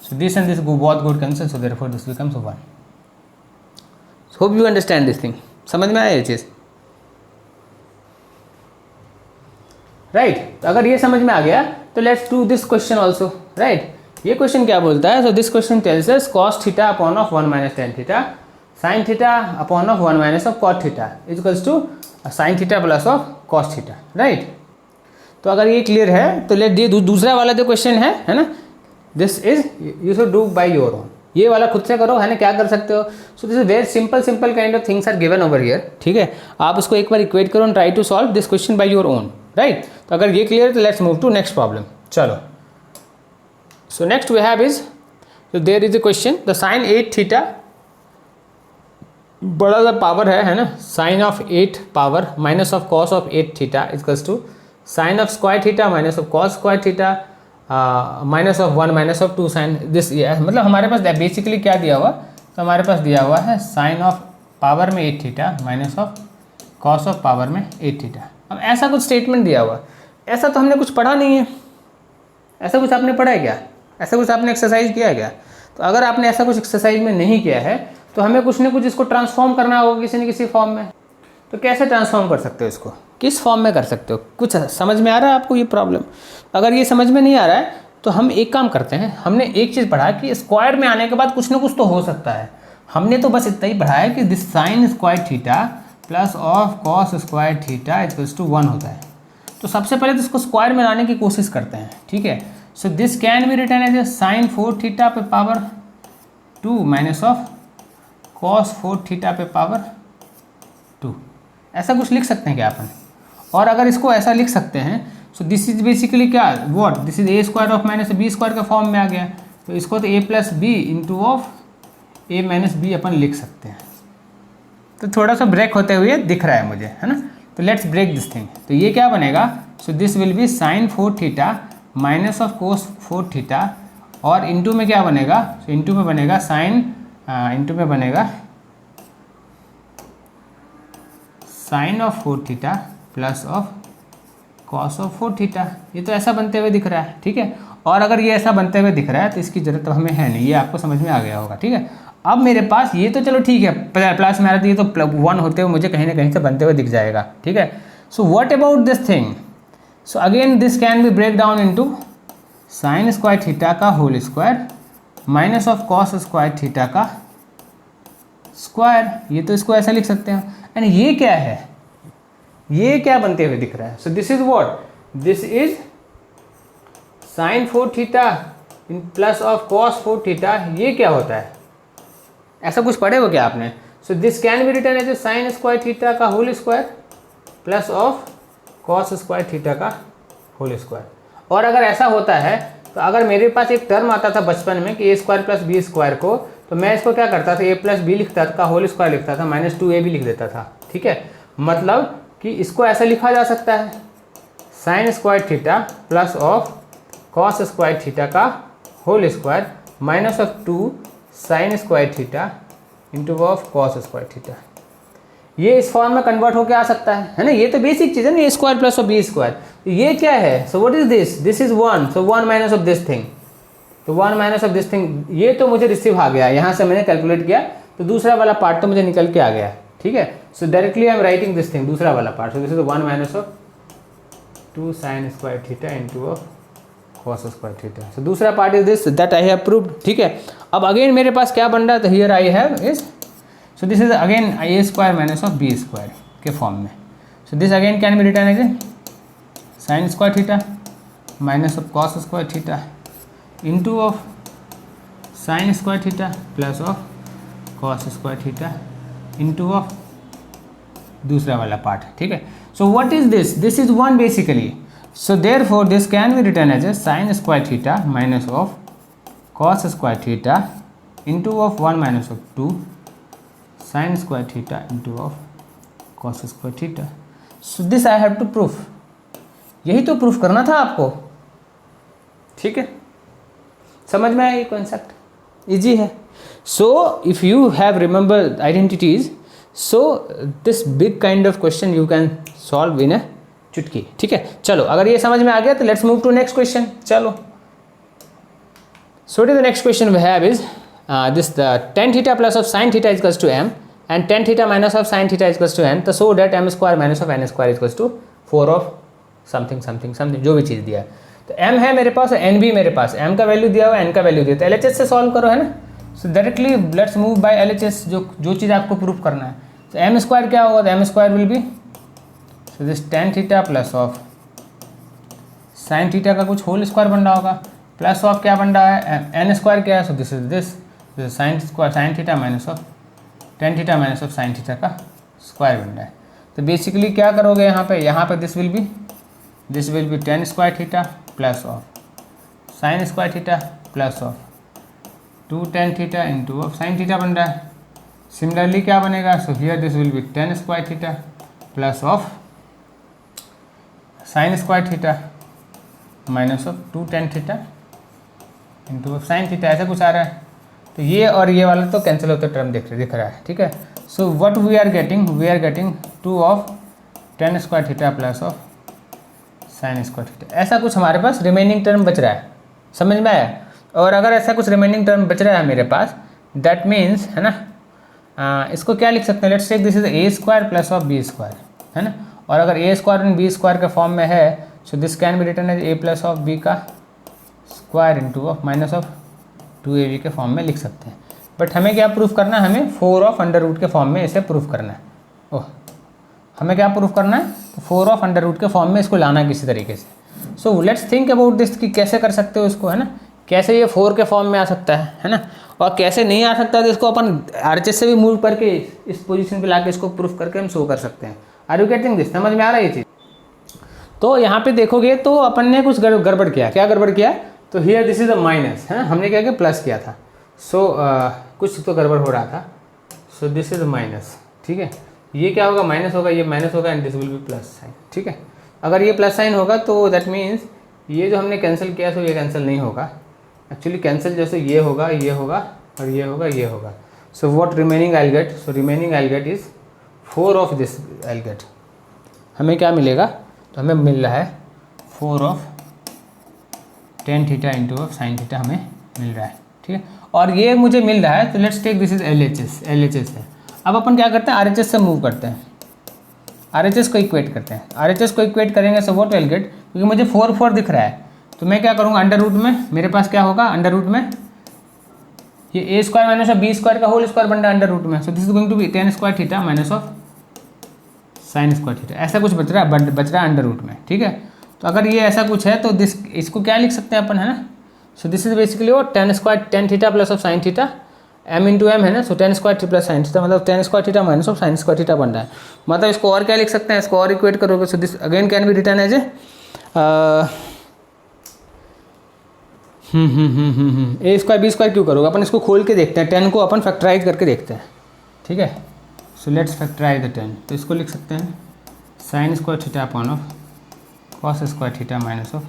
So this and this go both go cancel. So therefore this becomes 1. So hope you understand this thing. समझ में आया ये चीज़, right. अगर ये समझ में आ गया तो let's do this question also, right. ये क्वेश्चन क्या बोलता है, so this question tells us cos theta upon of 1 minus tan theta sin theta upon of 1 minus of cot theta is equals to sin theta plus of cos theta, right. तो अगर ये clear है तो late ये दूसरा वाला जो question है ना, this is you should do by your own. ये वाला खुद से करो, है ना, क्या कर सकते हो. So this is very simple kind of things are given over here, ठीक है. आप उसको एक बार इक्वेट करो and try to solve this question by your own, right. तो अगर ये क्लियर तो let's move to next problem. चलो, so next we have is, so there is a question, the sin 8 theta बड़ा सा पावर है ना, sine of 8 power minus of cos of 8 theta equals to sine of square theta minus of cos square theta minus of 1 minus of 2 sine this. मतलब हमारे पास basically क्या दिया हुआ, तो हमारे पास दिया हुआ है साइन ऑफ पावर में 8 theta minus of cos of power में 8 थीटा. अब ऐसा कुछ स्टेटमेंट दिया हुआ, ऐसा तो हमने कुछ पढ़ा नहीं है. ऐसा कुछ आपने पढ़ा है क्या, ऐसा कुछ आपने एक्सरसाइज किया है क्या. तो अगर आपने ऐसा कुछ एक्सरसाइज में नहीं किया है तो हमें कुछ ना कुछ इसको ट्रांसफॉर्म करना होगा किसी न किसी फॉर्म में. तो कैसे ट्रांसफॉर्म कर सकते हो इसको, किस फॉर्म में कर सकते हो, कुछ समझ में आ रहा है आपको ये प्रॉब्लम. अगर ये समझ में नहीं आ रहा है तो हम एक काम करते हैं, हमने एक चीज़ पढ़ा कि स्क्वायर में आने के बाद कुछ ना कुछ तो हो सकता है. हमने तो बस इतना ही पढ़ा है कि this sine square theta plus of cos square theta equals to 1 होता है. तो सबसे पहले तो इसको स्क्वायर में लाने की कोशिश करते हैं, ठीक है. So this can be written as a sine 4 theta पे power 2 minus of cos 4 theta पे पावर 2. ऐसा कुछ लिख सकते हैं क्या अपन. और अगर इसको ऐसा लिख सकते हैं, सो दिस इज बेसिकली क्या, what, this is A square of minus B square का फॉर्म में आ गया. तो इसको तो A plus B into of A minus B अपन लिख सकते हैं. तो थोड़ा सा ब्रेक होते हुए दिख रहा है मुझे, है ना. तो लेट्स ब्रेक दिस थिंग. तो ये क्या बनेगा, so this will be sine 4 theta minus of cos 4 theta और इंटू में क्या बनेगा, सो इंटू में बनेगा साइन, इंटू में बनेगा sine of 4 theta plus of cos of 4 theta. ये तो ऐसा बनते हुए दिख रहा है, ठीक है. और अगर ये ऐसा बनते हुए दिख रहा है तो इसकी ज़रूरत तो हमें है नहीं, ये आपको समझ में आ गया होगा, ठीक है. अब मेरे पास ये तो चलो ठीक है, प्लस में आ रहा था, ये तो 1 होते हुए मुझे कहीं ना कहीं से बनते हुए दिख जाएगा, ठीक है. So what about this thing, so again this can be break down into sine square theta का whole square minus of cos square theta का स्क्वायर. ये तो इसको ऐसा लिख सकते हैं. एंड ये क्या है, ये क्या बनते हुए दिख रहा है, so this is what, this is sign 4 theta in plus of cos 4 theta. ये क्या होता है, ऐसा कुछ पढ़े हो क्या आपने. So this can be written as a sine square theta का whole square plus of cos square theta का होल स्क्वायर. और अगर ऐसा होता है तो अगर मेरे पास एक टर्म आता था बचपन में कि ए स्क्वायर प्लस बी स्क्वायर को, तो मैं इसको क्या करता था, ए प्लस बी लिखता था, होल स्क्वायर लिखता था, माइनस 2a भी लिख देता था, ठीक है. मतलब कि इसको ऐसा लिखा जा सकता है, sine square theta plus of cos square theta का whole square minus of 2 sine square theta into of cos square theta. ये इस फॉर्म में कन्वर्ट होकर आ सकता है ना. ये तो बेसिक चीज़ है ना, A square plus of B square. ये क्या है, so what is this, this is 1, so 1 minus of this thing, तो 1 माइनस ऑफ दिस थिंग. ये तो मुझे रिसीव आ गया, यहाँ से मैंने कैलकुलेट किया तो दूसरा वाला पार्ट तो मुझे निकल के आ गया, ठीक है. So directly I am writing this thing, दूसरा वाला part. So this is 1 minus of 2 sine square theta into of cos square theta. So दूसरा part is this that I have proved, ठीक है. अब अगेन मेरे पास क्या बन रहा है, तो here I have is, so this is again a square minus of B square के फॉर्म में. So this again can be written as a sine square theta minus of cos square theta into of sine square theta plus of cos square theta into of दूसरा वाला part, ठीक है। So what is this, this is 1 basically, so therefore this can be written as a sine square theta minus of cos square theta into of 1 minus of 2 sine square theta into of cos square theta. So this I have to proof, यही तो proof करना था आपको, ठीक है। समझ में आया ये कॉन्सेप्ट, इजी है। So if you have remember identities, so this big kind of question you can solve in a चुटकी, ठीक है। चलो अगर ये समझ में आ गया तो let's move to next question. चलो so the next question we have is this the tan theta plus of sin theta is equals to m and tan theta minus of sin theta is equals to n, तो so that m square minus of n square is equals to 4 of something something something, जो भी चीज़ दिया है। तो m है मेरे पास और n भी मेरे पास, m का वैल्यू दिया हुआ n का वैल्यू दिया, तो LHS से सॉल्व करो, है ना। सो directly let's move by LHS, जो चीज़ आपको प्रूफ करना है। तो m स्क्वायर क्या होगा, तो m square will B so this tan theta plus of sin theta का कुछ होल स्क्वायर बन रहा होगा, प्लस ऑफ क्या बन रहा है n स्क्वायर क्या है, so this is this sin theta minus of tan theta minus of sin theta का स्क्वायर बन रहा है। तो बेसिकली क्या करोगे यहाँ पे this will be tan square theta plus of sin square theta plus of 2 tan theta into of sin theta बन रहा है। सिमिलरली क्या बनेगा, so here this will be tan square theta plus of sin square theta minus of 2 tan theta into of sin theta, ऐसा कुछ आ रहा है। तो ये और ये वाला तो कैंसिल होता टर्म दिख रहा है, ठीक है। So what we are getting 2 of tan square theta plus of sin square theta, ऐसा कुछ हमारे पास रिमेनिंग टर्म बच रहा है, समझ में आया। और अगर ऐसा कुछ रिमेनिंग टर्म बच रहा है मेरे पास, दैट मीन्स, है ना, इसको क्या लिख सकते हैं, let's take this is a square plus of b square, है ना। और अगर a square and b square के फॉर्म में है, so this can be written as a plus of b का square into of minus of 2ab के form में लिख सकते हैं। बट हमें क्या प्रूफ करना है, हमें 4 ऑफ अंडर रूट के फॉर्म में इसे प्रूफ करना है। ओह, हमें क्या प्रूफ करना है, तो 4 ऑफ अंडर रूट के फॉर्म में इसको लाना है किसी तरीके से। So let's think about this कि कैसे कर सकते हो इसको, है ना, कैसे ये 4 के फॉर्म में आ सकता है ना, और कैसे नहीं आ सकता, तो इसको अपन RHS से भी मूव करके इस पोजीशन पे लाके इसको प्रूफ करके हम शो कर सकते हैं। आर यू गेटिंग दिस, समझ में आ रहा है ये चीज़। तो यहाँ पे देखोगे तो अपन ने कुछ गड़बड़ किया, क्या गड़बड़ किया, तो here this is a minus, है, हमने क्या किया, प्लस किया था। सो कुछ तो गड़बड़ हो रहा था। सो दिस इज माइनस, ठीक है, ये क्या होगा, माइनस होगा, ये माइनस होगा and this will B plus sign, ठीक है। अगर ये प्लस साइन होगा तो दैट मीन्स ये जो हमने कैंसिल किया सो ये कैंसिल नहीं होगा, एक्चुअली कैंसिल जैसे ये होगा और ये होगा। So what remaining I get, so remaining I get is 4 of this I get, हमें क्या मिलेगा, तो हमें मिल रहा है 4 of tan theta into of sine theta हमें मिल रहा है, ठीक है। और ये मुझे मिल रहा है, तो let's take this is LHS है। अब अपन क्या करते हैं, RHS से मूव करते हैं, RHS को इक्वेट करते हैं। RHS को इक्वेट करेंगे सो व्हाट विल गेट, क्योंकि मुझे 4 दिख रहा है, तो मैं क्या करूँगा, अंडर रूट में मेरे पास क्या होगा, अंडर रूट में ये a square minus of b square का होल स्क्वायर बन रहा है अंडर रूट में। So this is going to be tan square theta minus of sine square theta, ऐसा कुछ बच रहा है अंडर रूट में, ठीक है। तो अगर ये ऐसा कुछ है तो दिस इसको क्या लिख सकते हैं अपन, है ना। सो दिस इज बेसिकली वो tan theta plus of sine theta m into M, है ना। So tan square plus sine theta मतलब tan square theta minus of sine square theta बन रहा है। मतलब इसको और क्या लिख सकते हैं, इसको और इक्वेट करोगे, so this again can be return as a a square b square क्यों करोगे, अपन इसको खोल के देखते हैं, 10 को अपन फैक्टराइज करके देखते हैं, ठीक है। सो लेट्स फैक्टराइज द 10, तो इसको लिख सकते हैं sine square theta upon of cos square theta minus of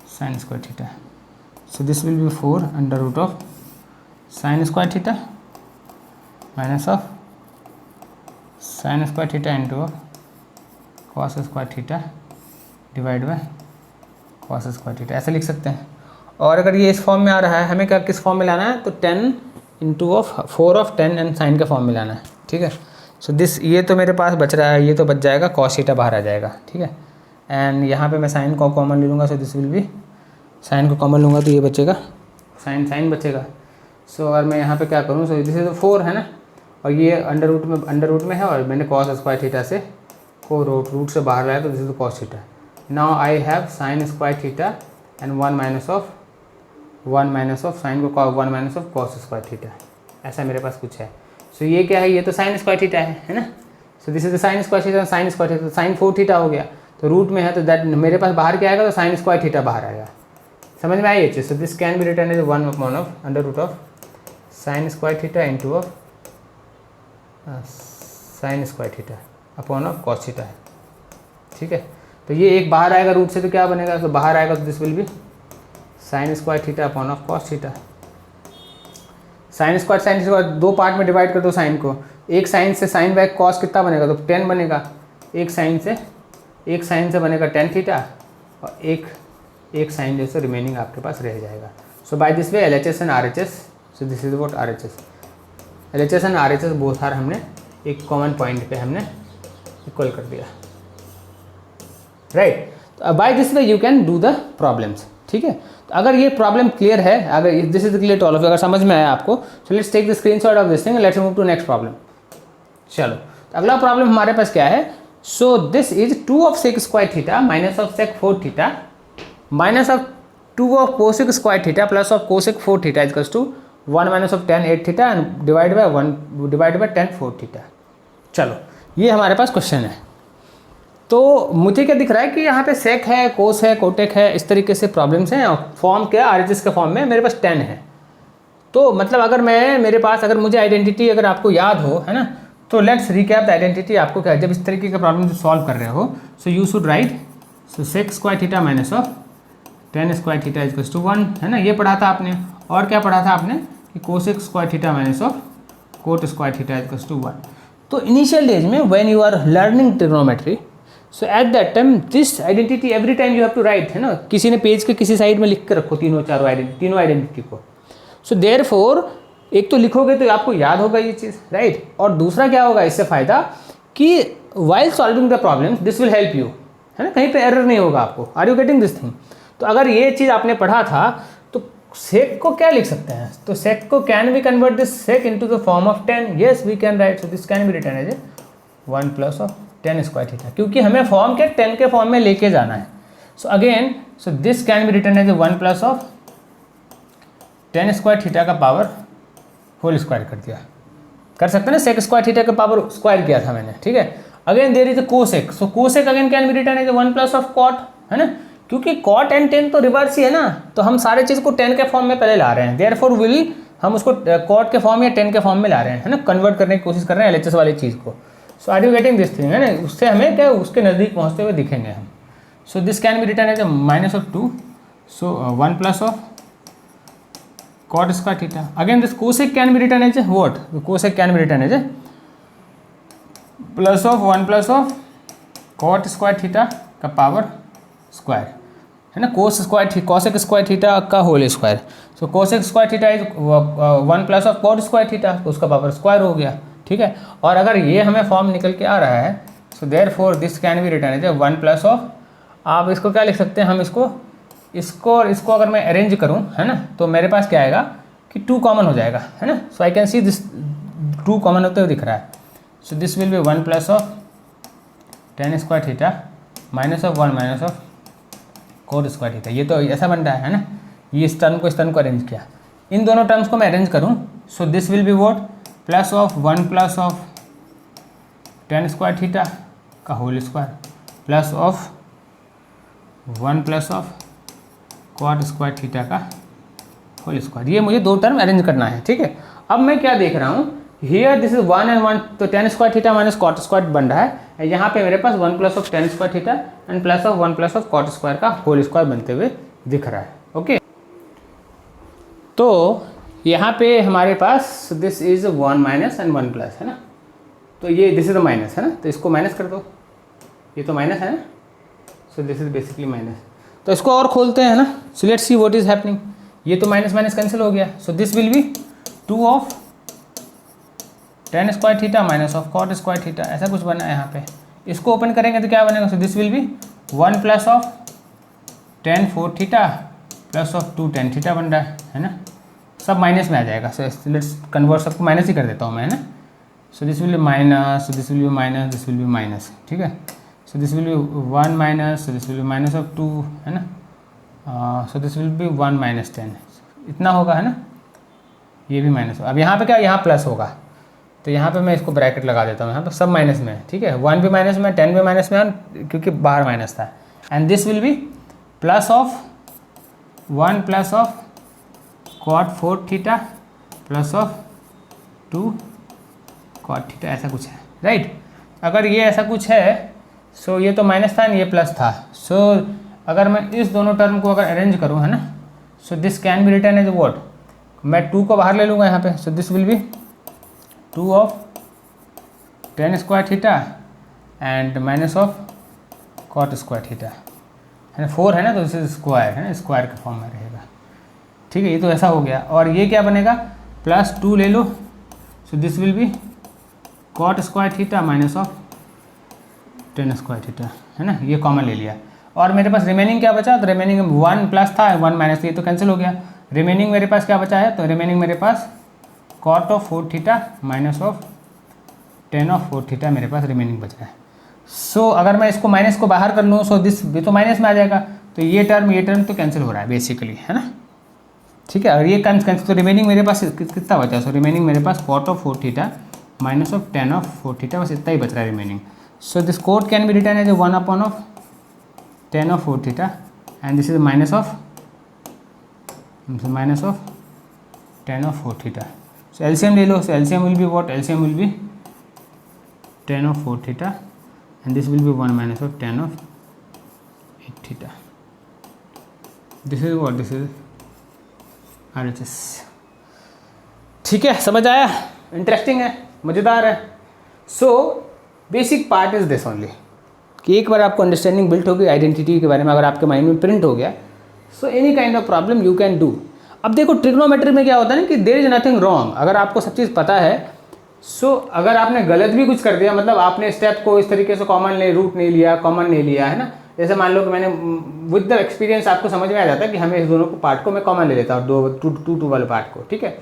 sine square theta. So this will be 4 under root of sine square theta minus of sine square theta into of cos square theta divide by cos square theta, ऐसे लिख सकते हैं। और अगर ये इस form में आ रहा है, हमें क्या किस फॉर्म में लाना है, तो 10 into of 4 of 10 and sine के फॉर्म में लाना है, ठीक है। सो दिस ये तो मेरे पास बच रहा है, ये तो बच जाएगा, cos थीटा बाहर आ जाएगा, ठीक है। एंड यहाँ पे मैं साइन को कॉमन ले लूँगा, so this will be, sine को कॉमन लूँगा तो ये बचेगा, साइन बचेगा। सो और मैं यहाँ पे क्या करूँ, सो दिस इज 4, है ना, और ये अंडर रूट में है, और मैंने cos स्क्वायर थीटा से को रूट से बाहर लाया, तो this is cos theta. Now I have sign square theta and 1 minus of sign को 1 minus of cos square theta, ऐसा मेरे पास कुछ है। सो ये क्या है, ये तो साइन स्क्वायर थीटा है ना। So this is sine square theta, sine square theta, sine 4 theta हो गया, तो रूट में है तो दैट मेरे पास बाहर क्या आएगा, तो साइन स्क्वायर थीटा बाहर आएगा। समझ में आई ये चीज़? So this can be written as 1 upon of under root of sine square theta into of sine square theta upon of cos theta है, ठीक है। तो ये एक बाहर आएगा रूट से, तो क्या बनेगा, तो बाहर आएगा तो this will be sine square theta upon of cos theta. Sine square दो पार्ट में डिवाइड कर दो साइन को, एक साइन से साइन बाय कॉस कितना बनेगा, तो 10 बनेगा, एक साइन से बनेगा 10 थीटा, और एक साइन जैसे रिमेनिंग आपके पास रह जाएगा। So by this way LHS and RHS, so this is what RHS, LHS and RHS both are हमने एक कॉमन पॉइंट पे हमने इक्वल कर दिया, राइट। तो by this way you can do the problems, ठीक है। तो अगर ये प्रॉब्लम क्लियर है, अगर this is clear to all of you, अगर समझ में आया आपको, so let's take the screenshot of this thing, let's move to next problem. चलो, तो अगला प्रॉब्लम हमारे पास क्या है, so this is 2 of sec square theta minus of sec 4 theta minus of 2 of cosec square theta plus of cosec 4 theta equals to 1 minus of tan 8 theta and divide by tan 4 theta. चलो, ये हमारे पास question है। तो मुझे क्या दिख रहा है कि यहाँ पे सेक है, कोस है, कोटेक है, इस तरीके से प्रॉब्लम्स हैं, और फॉर्म क्या RHS के फॉर्म में मेरे पास 10 है। तो मतलब अगर मेरे पास अगर मुझे आइडेंटिटी अगर आपको याद हो, है ना, तो लेट्स रिकैप द आइडेंटिटी। आपको क्या, जब इस तरीके का प्रॉब्लम सॉल्व कर रहे हो, so you should write so sec square theta minus of tan square theta equals to 1, है ना, ये पढ़ा था आपने। और क्या पढ़ा था आपने कि cosec square theta minus of cot square theta equals to 1। तो इनिशियल डेज में when you are learning trigonometry, so at that time this identity every time you have to write, है ना, किसी ने पेज के किसी साइड में लिख के रखो तीनों आइडेंटिटी को। सो देयरफॉर एक तो लिखोगे तो आपको याद होगा ये चीज़, राइट। और दूसरा क्या होगा इससे फ़ायदा कि while solving the problem this will help you, है ना, कहीं पे एरर नहीं होगा आपको। Are you getting this thing? तो अगर ये चीज़ आपने पढ़ा था तो सेक को क्या लिख सकते हैं, तो सेक को can we convert this sec into the form of 10, yes we can write. So this can be written as 1 plus of tan square theta, क्योंकि हमें फॉर्म के 10 के फॉर्म में लेके जाना है। So again so this can be written as 1 plus of tan square theta का power whole square कर दिया, कर सकते हैं ना, सेक स्क्वायर थीटा का पावर स्क्वायर किया था मैंने, ठीक है। Again there is cosec, so cosec again can be written as 1 plus of cot, है ना, क्योंकि कॉट एंड 10 तो रिवर्स ही है ना, तो हम सारे चीज़ को 10 के फॉर्म में पहले ला रहे हैं, देयरफॉर विल हम उसको कॉट के फॉर्म या 10 के फॉर्म में ला रहे हैं, है ना, कन्वर्ट करने की कोशिश कर रहे हैं LHS वाली चीज़ को। So are you getting this thing, है ना, उससे हमें क्या उसके नज़दीक पहुँचते हुए दिखेंगे हम। So this can be written as minus of 2, so 1 plus of cot square theta. Again this cosec can be written as what? The cosec can be written as plus of 1 plus of cot square theta का power square, है ना, cosec square theta का whole square. So cosec square theta is 1 plus of cot square theta, तो उसका power square हो गया, ठीक है। और अगर ये हमें फॉर्म निकल के आ रहा है, so therefore this can be written as 1 plus of, आप इसको क्या लिख सकते हैं, हम इसको और इसको अगर मैं अरेंज करूं, है ना, तो मेरे पास क्या आएगा कि 2 कॉमन हो जाएगा, है ना। So I can see this 2 common होते हुए दिख रहा है। So this will be 1 plus of tan square theta minus of 1 minus of cot square theta. ये तो ऐसा बन रहा है ना, ये इस टर्म को अरेंज किया, इन दोनों टर्म्स को मैं अरेंज करूँ, so this will be what plus of 1 plus of tan square theta का whole square plus of 1 plus of cot square theta का होल स्क्वायर। ये मुझे 2 टर्म अरेंज करना है, ठीक है। अब मैं क्या देख रहा हूँ, हियर दिस इज 1 एंड 1, तो tan square theta minus cot square बन रहा है, यहाँ पे मेरे पास 1 plus of tan square theta and plus of 1 plus of cot square का होल स्क्वायर बनते हुए दिख रहा है, ओके। तो यहाँ पे हमारे पास this is 1 minus and 1 plus, है ना, तो ये दिस इज माइनस, है ना, तो इसको माइनस कर दो, ये तो माइनस है ना, so this is basically minus. तो इसको और खोलते हैं ना, so let's see what is happening. ये तो माइनस माइनस कैंसिल हो गया, so this will be 2 of tan square theta minus of cot square theta, ऐसा कुछ बना है यहाँ पे। इसको ओपन करेंगे तो क्या बनेगा, so this will be 1 plus of tan 4 theta plus of 2 tan theta बन रहा है ना, सब माइनस में आ जाएगा। सो लेट्स कन्वर्ट, सबको माइनस ही कर देता हूँ मैं, है ना। So this will B minus, this will B minus, this will B minus, ठीक है। So this will be 1 minus, so this will B minus of 2, है ना, so this will be 1 minus 10, इतना होगा, है ना, ये भी माइनस होगा। अब यहाँ पे क्या, यहाँ प्लस होगा, तो यहाँ पे मैं इसको ब्रैकेट लगा देता हूँ, यहाँ पे सब माइनस में है, ठीक है, 1 भी माइनस में, 10 भी माइनस में, क्योंकि बाहर माइनस था। And this will B plus of 1 plus of cot 4 theta plus of 2 cot theta, ऐसा कुछ है, राइट। अगर ये ऐसा कुछ है, सो ये तो माइनस था, ये प्लस था। सो अगर मैं इस दोनों टर्म को अगर अरेंज करूँ, है ना, so this can be return as what, मैं 2 को बाहर ले लूँगा यहाँ पे। So this will be 2 of tan square theta and minus of cot square theta, है ना, 4 है ना, तो दिस इज स्क्वायर, है ना, स्क्वायर के फॉर्म में रहेगा, ठीक है। ये तो ऐसा हो गया। और ये क्या बनेगा, प्लस 2 ले लो, so this will be cot square theta minus of tan square theta, है ना, ये कॉमन ले लिया। और मेरे पास रिमेनिंग क्या बचा, तो रिमेनिंग 1 प्लस था, 1 माइनस, ये तो कैंसिल हो गया। रिमेनिंग मेरे पास क्या बचा है, तो रिमेनिंग मेरे पास cot of 4 theta minus of tan of 4 theta मेरे पास रिमेनिंग बच रहा है। सो अगर मैं इसको माइनस को बाहर कर लूँ, सो दिस भी तो माइनस में आ जाएगा, तो ये टर्म तो कैंसिल हो रहा है बेसिकली, है ना, ठीक है। अगर ये कैंसिल, तो रिमेनिंग मेरे पास कितना बचा, सो रिमेनिंग मेरे पास cot of 4 theta minus of tan of 4 theta, बस इतना ही बच रहा है remaining. So this cot can be return as 1 upon of tan of 4 theta and this is minus of tan of 4 theta. So LCM ले लो, so LCM will be what, LCM will be tan of 4 theta and this will be 1 minus of tan of 8 theta. This is what, this is RHS, ठीक है, समझ आया, interesting है, मज़ेदार है। So basic part is this only, कि एक बार आपको अंडरस्टैंडिंग बिल्ट होगी आइडेंटिटी के बारे में, अगर आपके माइंड में प्रिंट हो गया, so any kind of problem you can do. अब देखो ट्रिग्नोमेट्री में क्या होता है ना, कि देयर इज नथिंग रॉन्ग, अगर आपको सब चीज़ पता है, सो अगर आपने गलत भी कुछ कर दिया, मतलब आपने स्टेप को इस तरीके से रूट नहीं लिया, कॉमन नहीं लिया, है ना, जैसे मान लो कि मैंने विद द एक्सपीरियंस आपको समझ में आ जाता है कि हमें इस दोनों को पार्ट को मैं कॉमन ले लेता हूँ, टू वाले पार्ट को, ठीक है।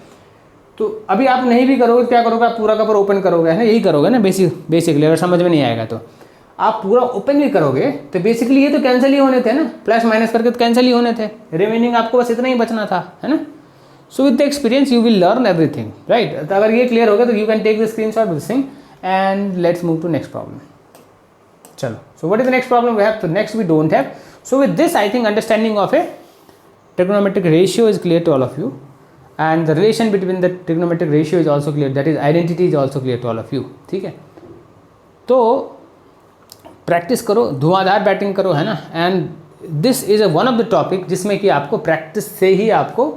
तो अभी आप नहीं भी करोगे, क्या करोगे, आप पूरा का पूरा ओपन करोगे, है ना, यही करोगे ना बेसिकली, अगर समझ में नहीं आएगा तो आप पूरा ओपन भी करोगे, तो बेसिकली ये तो कैंसिल ही होने थे ना, प्लस माइनस करके तो कैंसिल ही होने थे, रिमेनिंग आपको बस इतना ही बचना था, है ना। So with the experience you will learn everything, right. तो अगर ये क्लियर हो गया तो you can take the screenshot of this thing and let's move to next problem. चलो, so what is the next problem we have? So next we don't have. So with this I think understanding of a trigonometric ratio is clear to all of you, and the relation between the trigonometric ratio is also clear, that is identity is also clear to all of you, ठीक है। तो practice करो, धुआंधार batting करो, है ना, and this is one of the topic जिसमें कि आपको प्रैक्टिस से ही आपको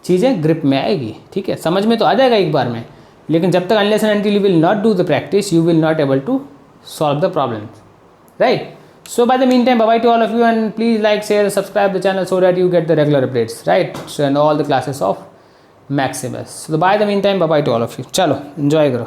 चीज़ें ग्रिप में आएगी, ठीक है, समझ में तो आ जाएगा एक बार में, लेकिन जब तक unless and until you will not do the practice you will not able to solve the problems, right? So by the meantime, bye bye to all of you, and please like, share, subscribe the channel so that you get the regular updates, right? So and all the classes of Maximus. So by the meantime, bye bye to all of you. चलो enjoy करो।